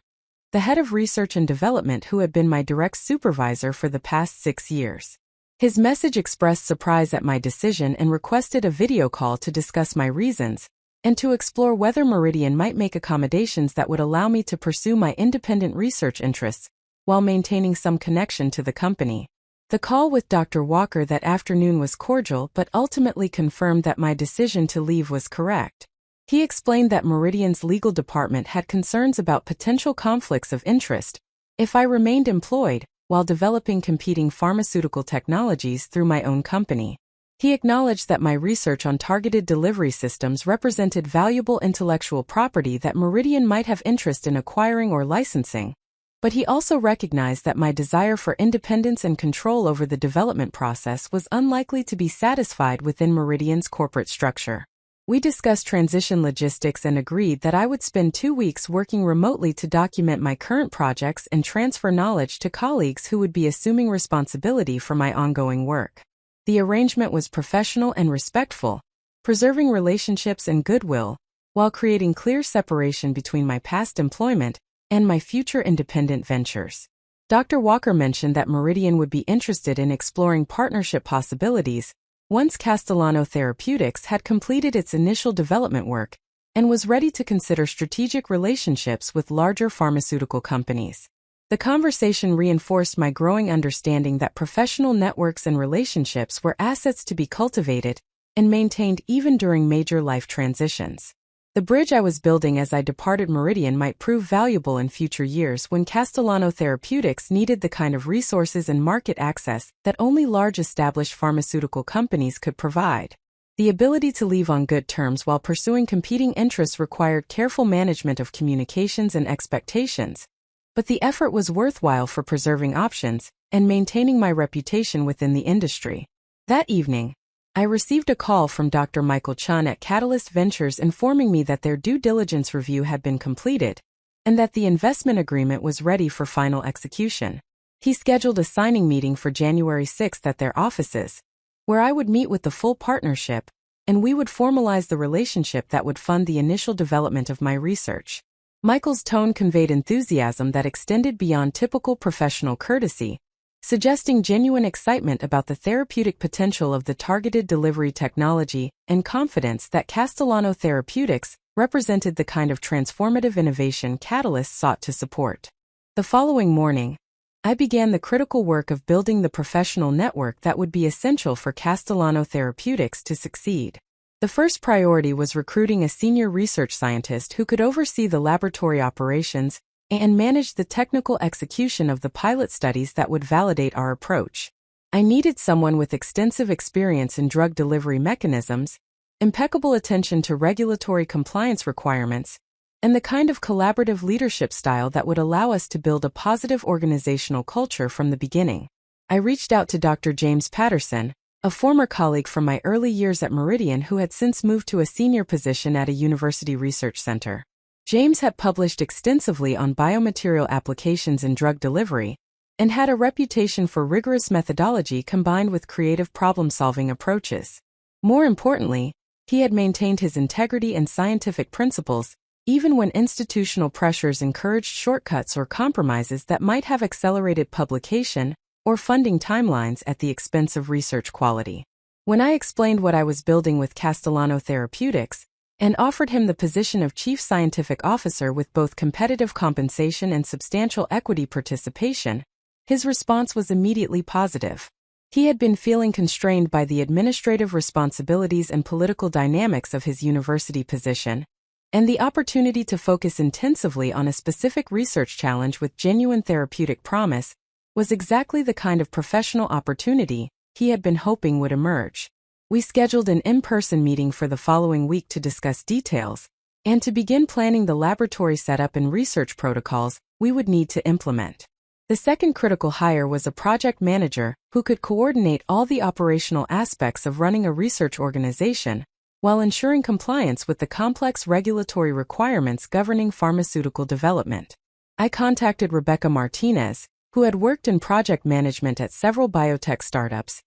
the head of research and development who had been my direct supervisor for the past 6 years. His message expressed surprise at my decision and requested a video call to discuss my reasons, and to explore whether Meridian might make accommodations that would allow me to pursue my independent research interests, while maintaining some connection to the company. The call with Dr. Walker that afternoon was cordial but ultimately confirmed that my decision to leave was correct. He explained that Meridian's legal department had concerns about potential conflicts of interest if I remained employed while developing competing pharmaceutical technologies through my own company. He acknowledged that my research on targeted delivery systems represented valuable intellectual property that Meridian might have interest in acquiring or licensing, but he also recognized that my desire for independence and control over the development process was unlikely to be satisfied within Meridian's corporate structure. We discussed transition logistics and agreed that I would spend 2 weeks working remotely to document my current projects and transfer knowledge to colleagues who would be assuming responsibility for my ongoing work. The arrangement was professional and respectful, preserving relationships and goodwill, while creating clear separation between my past employment and my future independent ventures. Dr. Walker mentioned that Meridian would be interested in exploring partnership possibilities once Castellano Therapeutics had completed its initial development work and was ready to consider strategic relationships with larger pharmaceutical companies. The conversation reinforced my growing understanding that professional networks and relationships were assets to be cultivated and maintained even during major life transitions. The bridge I was building as I departed Meridian might prove valuable in future years when Castellano Therapeutics needed the kind of resources and market access that only large established pharmaceutical companies could provide. The ability to leave on good terms while pursuing competing interests required careful management of communications and expectations, but the effort was worthwhile for preserving options and maintaining my reputation within the industry. That evening, I received a call from Dr. Michael Chun at Catalyst Ventures informing me that their due diligence review had been completed and that the investment agreement was ready for final execution. He scheduled a signing meeting for January 6th at their offices, where I would meet with the full partnership, and we would formalize the relationship that would fund the initial development of my research. Michael's tone conveyed enthusiasm that extended beyond typical professional courtesy, suggesting genuine excitement about the therapeutic potential of the targeted delivery technology and confidence that Castellano Therapeutics represented the kind of transformative innovation catalysts sought to support. The following morning, I began the critical work of building the professional network that would be essential for Castellano Therapeutics to succeed. The first priority was recruiting a senior research scientist who could oversee the laboratory operations and manage the technical execution of the pilot studies that would validate our approach. I needed someone with extensive experience in drug delivery mechanisms, impeccable attention to regulatory compliance requirements, and the kind of collaborative leadership style that would allow us to build a positive organizational culture from the beginning. I reached out to Dr. James Patterson, a former colleague from my early years at Meridian who had since moved to a senior position at a university research center. James had published extensively on biomaterial applications in drug delivery and had a reputation for rigorous methodology combined with creative problem-solving approaches. More importantly, he had maintained his integrity and scientific principles, even when institutional pressures encouraged shortcuts or compromises that might have accelerated publication or funding timelines at the expense of research quality. When I explained what I was building with Castellano Therapeutics and offered him the position of Chief Scientific Officer with both competitive compensation and substantial equity participation, his response was immediately positive. He had been feeling constrained by the administrative responsibilities and political dynamics of his university position, and the opportunity to focus intensively on a specific research challenge with genuine therapeutic promise was exactly the kind of professional opportunity he had been hoping would emerge. We scheduled an in-person meeting for the following week to discuss details and to begin planning the laboratory setup and research protocols we would need to implement. The second critical hire was a project manager who could coordinate all the operational aspects of running a research organization while ensuring compliance with the complex regulatory requirements governing pharmaceutical development. I contacted Rebecca Martinez, who had worked in project management at several biotech startups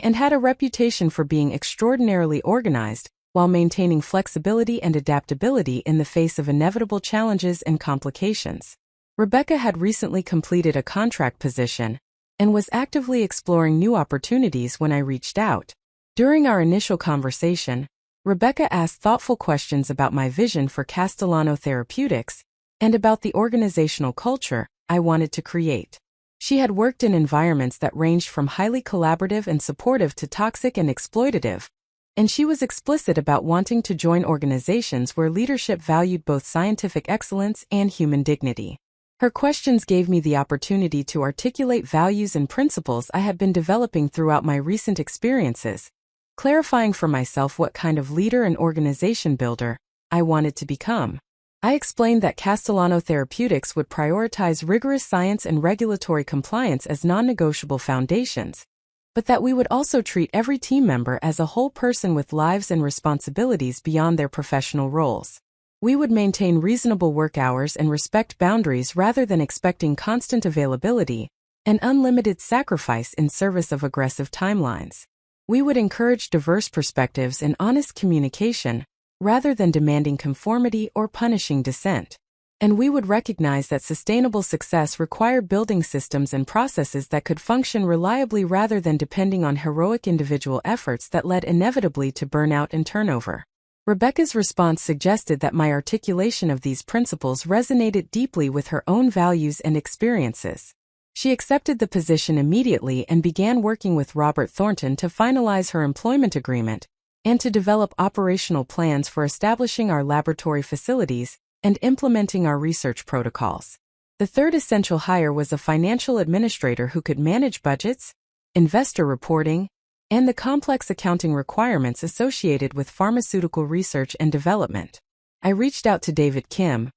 and had a reputation for being extraordinarily organized while maintaining flexibility and adaptability in the face of inevitable challenges and complications. Rebecca had recently completed a contract position and was actively exploring new opportunities when I reached out. During our initial conversation, Rebecca asked thoughtful questions about my vision for Castellano Therapeutics and about the organizational culture I wanted to create. She had worked in environments that ranged from highly collaborative and supportive to toxic and exploitative, and she was explicit about wanting to join organizations where leadership valued both scientific excellence and human dignity. Her questions gave me the opportunity to articulate values and principles I had been developing throughout my recent experiences, clarifying for myself what kind of leader and organization builder I wanted to become. I explained that Castellano Therapeutics would prioritize rigorous science and regulatory compliance as non-negotiable foundations, but that we would also treat every team member as a whole person with lives and responsibilities beyond their professional roles. We would maintain reasonable work hours and respect boundaries rather than expecting constant availability and unlimited sacrifice in service of aggressive timelines. We would encourage diverse perspectives and honest communication, rather than demanding conformity or punishing dissent. And we would recognize that sustainable success required building systems and processes that could function reliably rather than depending on heroic individual efforts that led inevitably to burnout and turnover. Rebecca's response suggested that my articulation of these principles resonated deeply with her own values and experiences. She accepted the position immediately and began working with Robert Thornton to finalize her employment agreement and to develop operational plans for establishing our laboratory facilities and implementing our research protocols. The third essential hire was a financial administrator who could manage budgets, investor reporting, and the complex accounting requirements associated with pharmaceutical research and development. I reached out to David Kim,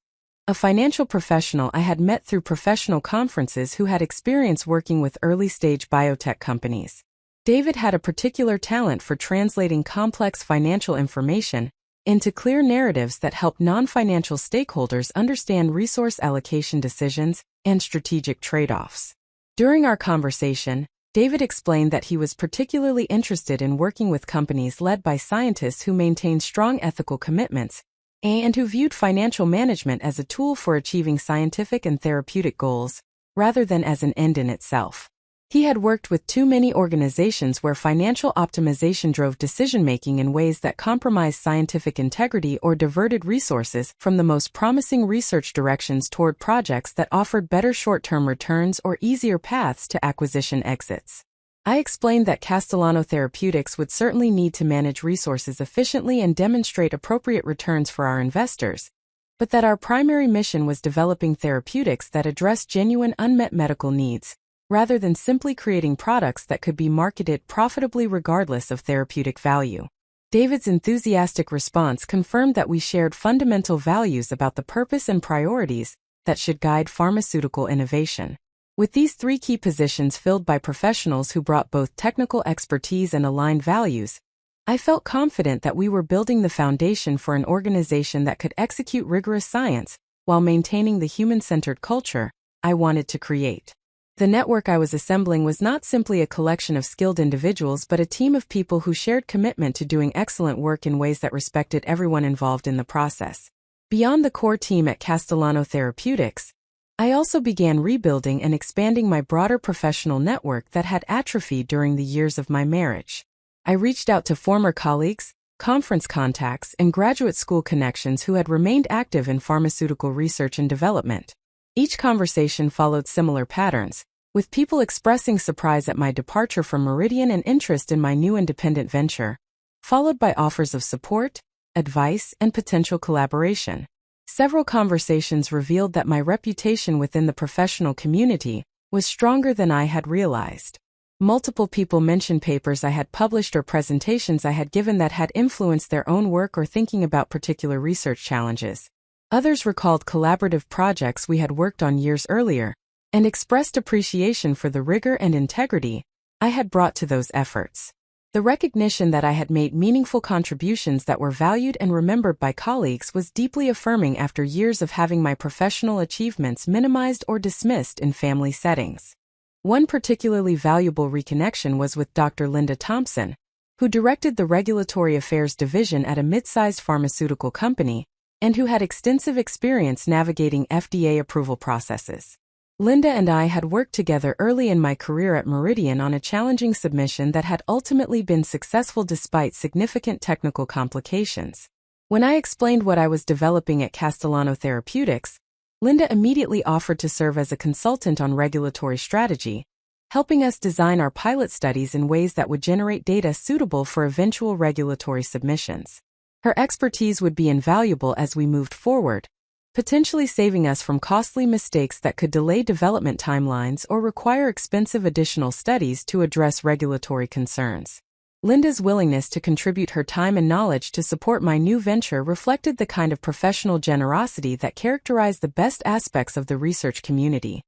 a financial professional I had met through professional conferences who had experience working with early-stage biotech companies. David had a particular talent for translating complex financial information into clear narratives that helped non-financial stakeholders understand resource allocation decisions and strategic trade-offs. During our conversation, David explained that he was particularly interested in working with companies led by scientists who maintained strong ethical commitments and who viewed financial management as a tool for achieving scientific and therapeutic goals, rather than as an end in itself. He had worked with too many organizations where financial optimization drove decision-making in ways that compromised scientific integrity or diverted resources from the most promising research directions toward projects that offered better short-term returns or easier paths to acquisition exits. I explained that Castellano Therapeutics would certainly need to manage resources efficiently and demonstrate appropriate returns for our investors, but that our primary mission was developing therapeutics that address genuine unmet medical needs, rather than simply creating products that could be marketed profitably regardless of therapeutic value. David's enthusiastic response confirmed that we shared fundamental values about the purpose and priorities that should guide pharmaceutical innovation. With these three key positions filled by professionals who brought both technical expertise and aligned values, I felt confident that we were building the foundation for an organization that could execute rigorous science while maintaining the human-centered culture I wanted to create. The network I was assembling was not simply a collection of skilled individuals but a team of people who shared commitment to doing excellent work in ways that respected everyone involved in the process. Beyond the core team at Castellano Therapeutics, I also began rebuilding and expanding my broader professional network that had atrophied during the years of my marriage. I reached out to former colleagues, conference contacts, and graduate school connections who had remained active in pharmaceutical research and development. Each conversation followed similar patterns, with people expressing surprise at my departure from Meridian and interest in my new independent venture, followed by offers of support, advice, and potential collaboration. Several conversations revealed that my reputation within the professional community was stronger than I had realized. Multiple people mentioned papers I had published or presentations I had given that had influenced their own work or thinking about particular research challenges. Others recalled collaborative projects we had worked on years earlier, and expressed appreciation for the rigor and integrity I had brought to those efforts. The recognition that I had made meaningful contributions that were valued and remembered by colleagues was deeply affirming after years of having my professional achievements minimized or dismissed in family settings. One particularly valuable reconnection was with Dr. Linda Thompson, who directed the Regulatory Affairs Division at a mid-sized pharmaceutical company, and who had extensive experience navigating FDA approval processes. Linda and I had worked together early in my career at Meridian on a challenging submission that had ultimately been successful despite significant technical complications. When I explained what I was developing at Castellano Therapeutics, Linda immediately offered to serve as a consultant on regulatory strategy, helping us design our pilot studies in ways that would generate data suitable for eventual regulatory submissions. Her expertise would be invaluable as we moved forward, potentially saving us from costly mistakes that could delay development timelines or require expensive additional studies to address regulatory concerns. Linda's willingness to contribute her time and knowledge to support my new venture reflected the kind of professional generosity that characterized the best aspects of the research community,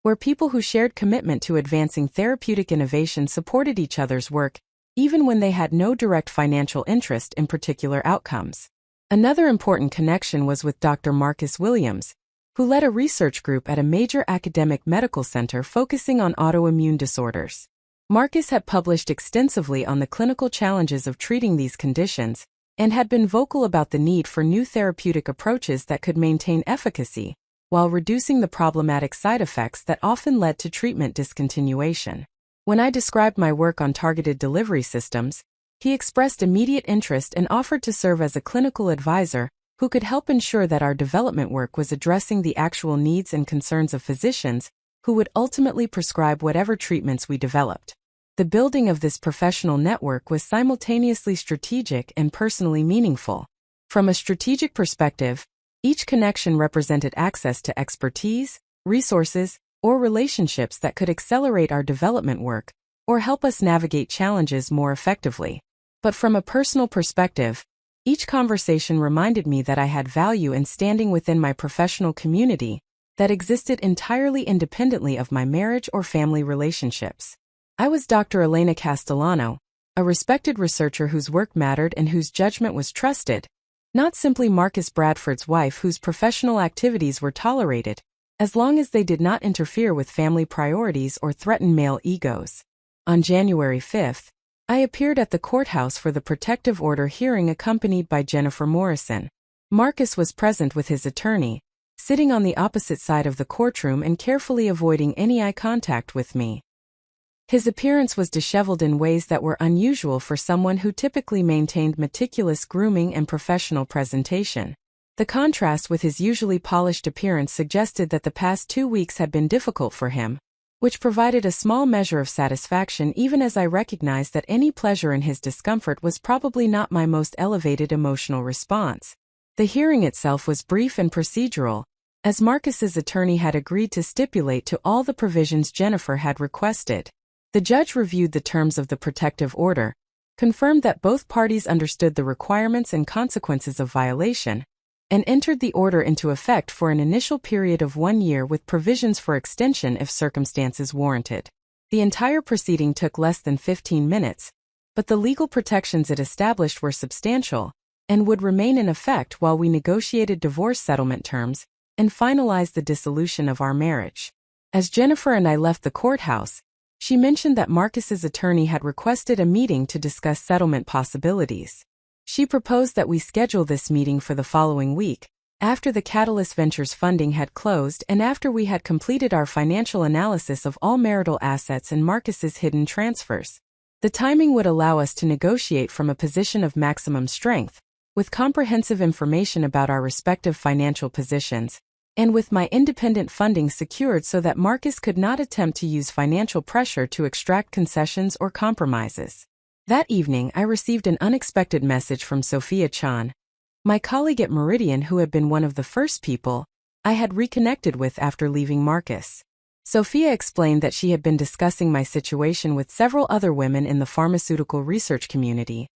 where people who shared commitment to advancing therapeutic innovation supported each other's work, even when they had no direct financial interest in particular outcomes. Another important connection was with Dr. Marcus Williams, who led a research group at a major academic medical center focusing on autoimmune disorders. Marcus had published extensively on the clinical challenges of treating these conditions, and had been vocal about the need for new therapeutic approaches that could maintain efficacy, while reducing the problematic side effects that often led to treatment discontinuation. When I described my work on targeted delivery systems, he expressed immediate interest and offered to serve as a clinical advisor who could help ensure that our development work was addressing the actual needs and concerns of physicians who would ultimately prescribe whatever treatments we developed. The building of this professional network was simultaneously strategic and personally meaningful. From a strategic perspective, each connection represented access to expertise, resources, or relationships that could accelerate our development work or help us navigate challenges more effectively. But from a personal perspective, each conversation reminded me that I had value in standing within my professional community that existed entirely independently of my marriage or family relationships. I was Dr. Elena Castellano, a respected researcher whose work mattered and whose judgment was trusted, not simply Marcus Bradford's wife whose professional activities were tolerated, as long as they did not interfere with family priorities or threaten male egos. On January 5th, I appeared at the courthouse for the protective order hearing accompanied by Jennifer Morrison. Marcus was present with his attorney, sitting on the opposite side of the courtroom and carefully avoiding any eye contact with me. His appearance was disheveled in ways that were unusual for someone who typically maintained meticulous grooming and professional presentation. The contrast with his usually polished appearance suggested that the past 2 weeks had been difficult for him, which provided a small measure of satisfaction even as I recognized that any pleasure in his discomfort was probably not my most elevated emotional response. The hearing itself was brief and procedural, as Marcus's attorney had agreed to stipulate to all the provisions Jennifer had requested. The judge reviewed the terms of the protective order, confirmed that both parties understood the requirements and consequences of violation, and entered the order into effect for an initial period of 1 year with provisions for extension if circumstances warranted. The entire proceeding took less than 15 minutes, but the legal protections it established were substantial and would remain in effect while we negotiated divorce settlement terms and finalized the dissolution of our marriage. As Jennifer and I left the courthouse, she mentioned that Marcus's attorney had requested a meeting to discuss settlement possibilities. She proposed that we schedule this meeting for the following week, after the Catalyst Ventures funding had closed and after we had completed our financial analysis of all marital assets and Marcus's hidden transfers. The timing would allow us to negotiate from a position of maximum strength, with comprehensive information about our respective financial positions, and with my independent funding secured so that Marcus could not attempt to use financial pressure to extract concessions or compromises. That evening, I received an unexpected message from Sophia Chan, my colleague at Meridian who had been one of the first people I had reconnected with after leaving Marcus. Sophia explained that she had been discussing my situation with several other women in the pharmaceutical research community,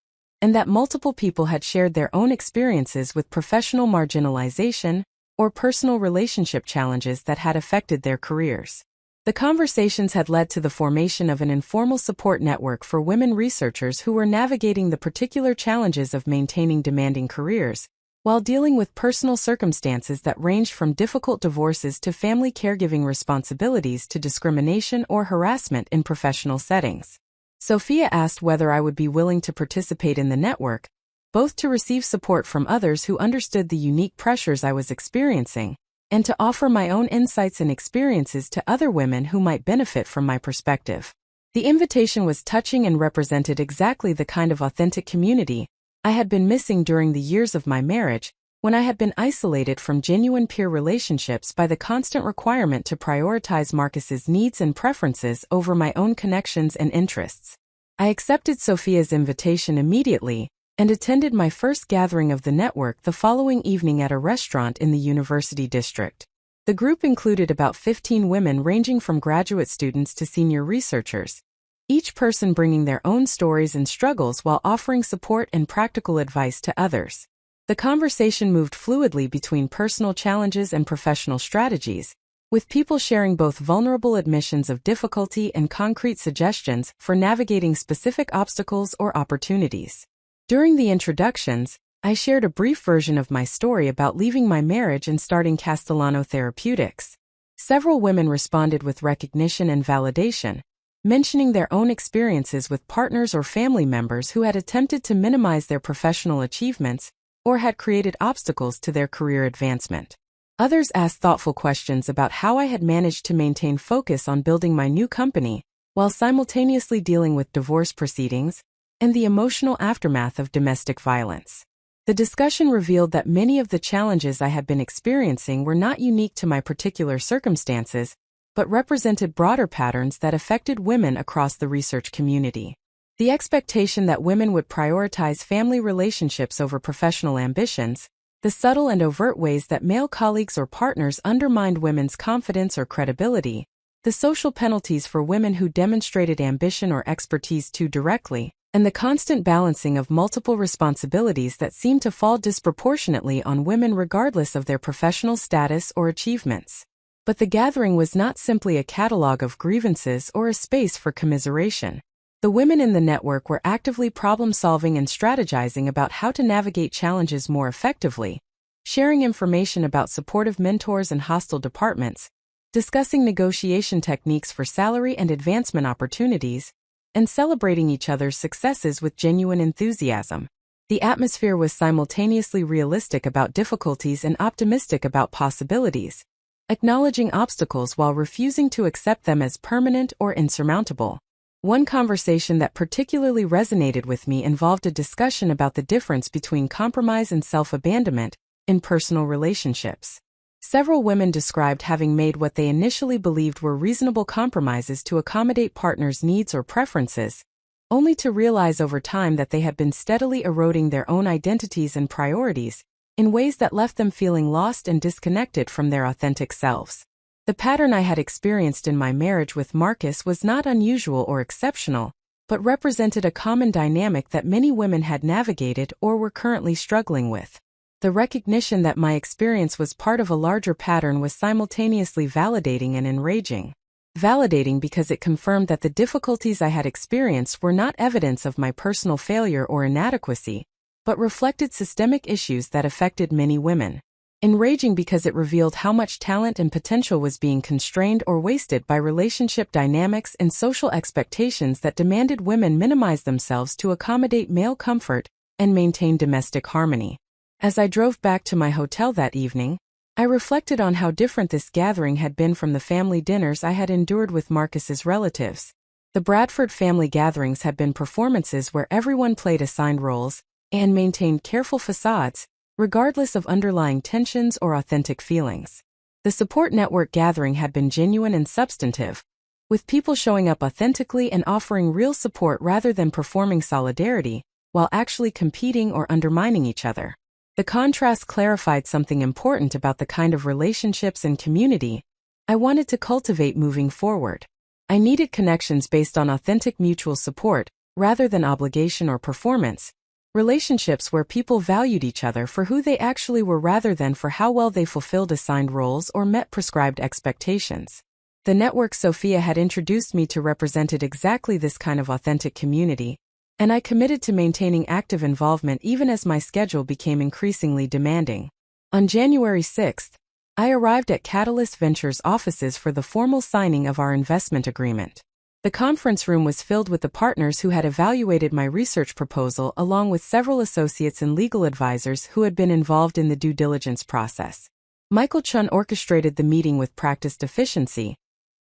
and that multiple people had shared their own experiences with professional marginalization or personal relationship challenges that had affected their careers. The conversations had led to the formation of an informal support network for women researchers who were navigating the particular challenges of maintaining demanding careers, while dealing with personal circumstances that ranged from difficult divorces to family caregiving responsibilities to discrimination or harassment in professional settings. Sophia asked whether I would be willing to participate in the network, both to receive support from others who understood the unique pressures I was experiencing, and to offer my own insights and experiences to other women who might benefit from my perspective. The invitation was touching and represented exactly the kind of authentic community I had been missing during the years of my marriage, when I had been isolated from genuine peer relationships by the constant requirement to prioritize Marcus's needs and preferences over my own connections and interests. I accepted Sophia's invitation immediately, and attended my first gathering of the network the following evening at a restaurant in the University District. The group included about 15 women ranging from graduate students to senior researchers, each person bringing their own stories and struggles while offering support and practical advice to others. The conversation moved fluidly between personal challenges and professional strategies, with people sharing both vulnerable admissions of difficulty and concrete suggestions for navigating specific obstacles or opportunities. During the introductions, I shared a brief version of my story about leaving my marriage and starting Castellano Therapeutics. Several women responded with recognition and validation, mentioning their own experiences with partners or family members who had attempted to minimize their professional achievements or had created obstacles to their career advancement. Others asked thoughtful questions about how I had managed to maintain focus on building my new company while simultaneously dealing with divorce proceedings and the emotional aftermath of domestic violence. The discussion revealed that many of the challenges I had been experiencing were not unique to my particular circumstances, but represented broader patterns that affected women across the research community. The expectation that women would prioritize family relationships over professional ambitions, the subtle and overt ways that male colleagues or partners undermined women's confidence or credibility, the social penalties for women who demonstrated ambition or expertise too directly, and the constant balancing of multiple responsibilities that seemed to fall disproportionately on women regardless of their professional status or achievements. But the gathering was not simply a catalog of grievances or a space for commiseration. The women in the network were actively problem-solving and strategizing about how to navigate challenges more effectively, sharing information about supportive mentors and hostile departments, discussing negotiation techniques for salary and advancement opportunities, and celebrating each other's successes with genuine enthusiasm. The atmosphere was simultaneously realistic about difficulties and optimistic about possibilities, acknowledging obstacles while refusing to accept them as permanent or insurmountable. One conversation that particularly resonated with me involved a discussion about the difference between compromise and self-abandonment in personal relationships. Several women described having made what they initially believed were reasonable compromises to accommodate partners' needs or preferences, only to realize over time that they had been steadily eroding their own identities and priorities in ways that left them feeling lost and disconnected from their authentic selves. The pattern I had experienced in my marriage with Marcus was not unusual or exceptional, but represented a common dynamic that many women had navigated or were currently struggling with. The recognition that my experience was part of a larger pattern was simultaneously validating and enraging. Validating because it confirmed that the difficulties I had experienced were not evidence of my personal failure or inadequacy, but reflected systemic issues that affected many women. Enraging because it revealed how much talent and potential was being constrained or wasted by relationship dynamics and social expectations that demanded women minimize themselves to accommodate male comfort and maintain domestic harmony. As I drove back to my hotel that evening, I reflected on how different this gathering had been from the family dinners I had endured with Marcus's relatives. The Bradford family gatherings had been performances where everyone played assigned roles and maintained careful facades, regardless of underlying tensions or authentic feelings. The support network gathering had been genuine and substantive, with people showing up authentically and offering real support rather than performing solidarity, while actually competing or undermining each other. The contrast clarified something important about the kind of relationships and community I wanted to cultivate moving forward. I needed connections based on authentic mutual support, rather than obligation or performance. Relationships where people valued each other for who they actually were rather than for how well they fulfilled assigned roles or met prescribed expectations. The network Sophia had introduced me to represented exactly this kind of authentic community, and I committed to maintaining active involvement even as my schedule became increasingly demanding. On January 6th, I arrived at Catalyst Ventures offices for the formal signing of our investment agreement. The conference room was filled with the partners who had evaluated my research proposal along with several associates and legal advisors who had been involved in the due diligence process. Michael Chun orchestrated the meeting with practiced efficiency,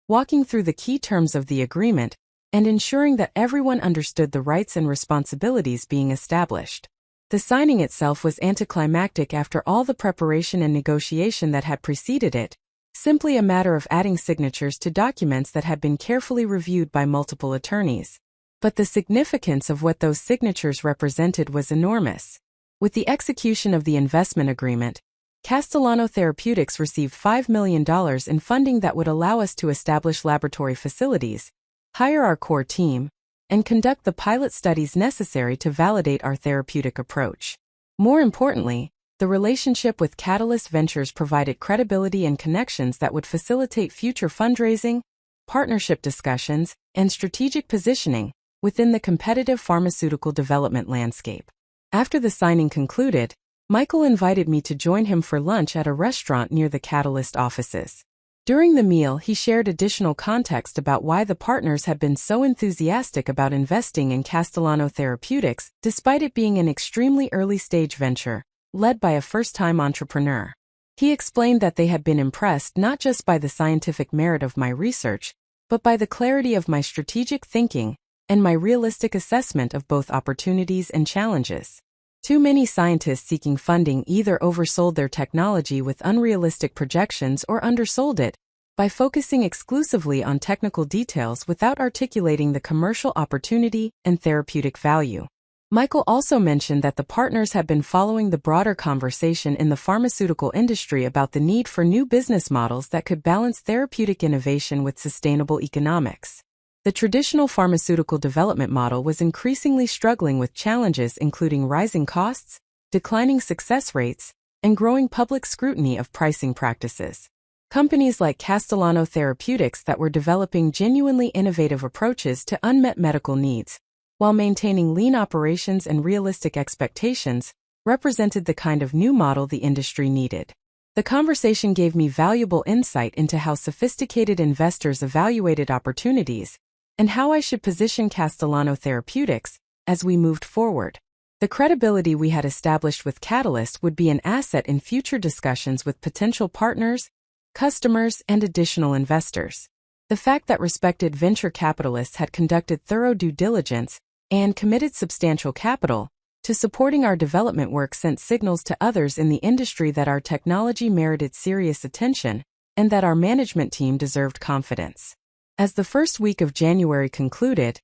walking through the key terms of the agreement and ensuring that everyone understood the rights and responsibilities being established. The signing itself was anticlimactic after all the preparation and negotiation that had preceded it, simply a matter of adding signatures to documents that had been carefully reviewed by multiple attorneys. But the significance of what those signatures represented was enormous. With the execution of the investment agreement, Castellano Therapeutics received $5 million in funding that would allow us to establish laboratory facilities, hire our core team, and conduct the pilot studies necessary to validate our therapeutic approach. More importantly, the relationship with Catalyst Ventures provided credibility and connections that would facilitate future fundraising, partnership discussions, and strategic positioning within the competitive pharmaceutical development landscape. After the signing concluded, Michael invited me to join him for lunch at a restaurant near the Catalyst offices. During the meal, he shared additional context about why the partners had been so enthusiastic about investing in Castellano Therapeutics despite it being an extremely early-stage venture, led by a first-time entrepreneur. He explained that they had been impressed not just by the scientific merit of my research, but by the clarity of my strategic thinking and my realistic assessment of both opportunities and challenges. Too many scientists seeking funding either oversold their technology with unrealistic projections or undersold it by focusing exclusively on technical details without articulating the commercial opportunity and therapeutic value. Michael also mentioned that the partners had been following the broader conversation in the pharmaceutical industry about the need for new business models that could balance therapeutic innovation with sustainable economics. The traditional pharmaceutical development model was increasingly struggling with challenges including rising costs, declining success rates, and growing public scrutiny of pricing practices. Companies like Castellano Therapeutics that were developing genuinely innovative approaches to unmet medical needs, while maintaining lean operations and realistic expectations, represented the kind of new model the industry needed. The conversation gave me valuable insight into how sophisticated investors evaluated opportunities, and how I should position Castellano Therapeutics as we moved forward. The credibility we had established with Catalyst would be an asset in future discussions with potential partners, customers, and additional investors. The fact that respected venture capitalists had conducted thorough due diligence and committed substantial capital to supporting our development work sent signals to others in the industry that our technology merited serious attention and that our management team deserved confidence. As the first week of January concluded,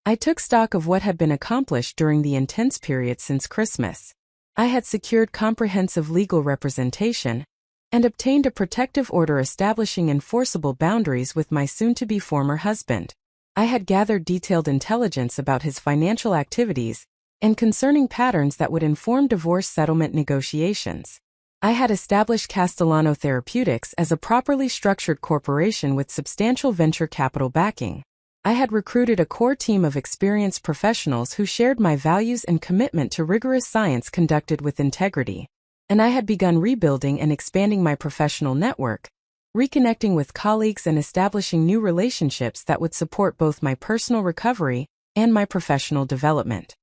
I took stock of what had been accomplished during the intense period since Christmas. I had secured comprehensive legal representation and obtained a protective order establishing enforceable boundaries with my soon-to-be former husband. I had gathered detailed intelligence about his financial activities and concerning patterns that would inform divorce settlement negotiations. I had established Castellano Therapeutics as a properly structured corporation with substantial venture capital backing. I had recruited a core team of experienced professionals who shared my values and commitment to rigorous science conducted with integrity. And I had begun rebuilding and expanding my professional network, reconnecting with colleagues and establishing new relationships that would support both my personal recovery and my professional development.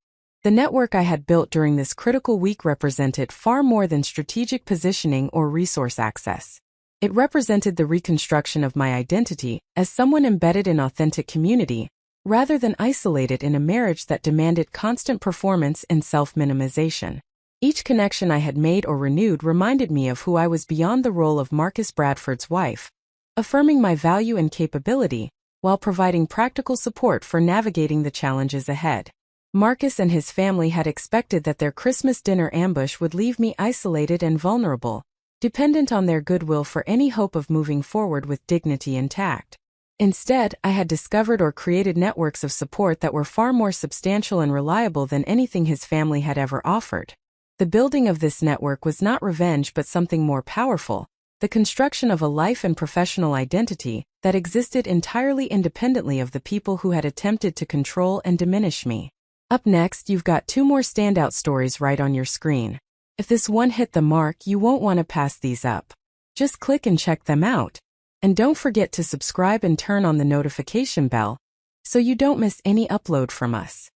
The network I had built during this critical week represented far more than strategic positioning or resource access. It represented the reconstruction of my identity as someone embedded in authentic community, rather than isolated in a marriage that demanded constant performance and self-minimization. Each connection I had made or renewed reminded me of who I was beyond the role of Marcus Bradford's wife, affirming my value and capability, while providing practical support for navigating the challenges ahead. Marcus and his family had expected that their Christmas dinner ambush would leave me isolated and vulnerable, dependent on their goodwill for any hope of moving forward with dignity intact. Instead, I had discovered or created networks of support that were far more substantial and reliable than anything his family had ever offered. The building of this network was not revenge but something more powerful, the construction of a life and professional identity that existed entirely independently of the people who had attempted to control and diminish me. Up next, you've got two more standout stories right on your screen. If this one hit the mark, you won't want to pass these up. Just click and check them out. And don't forget to subscribe and turn on the notification bell so you don't miss any upload from us.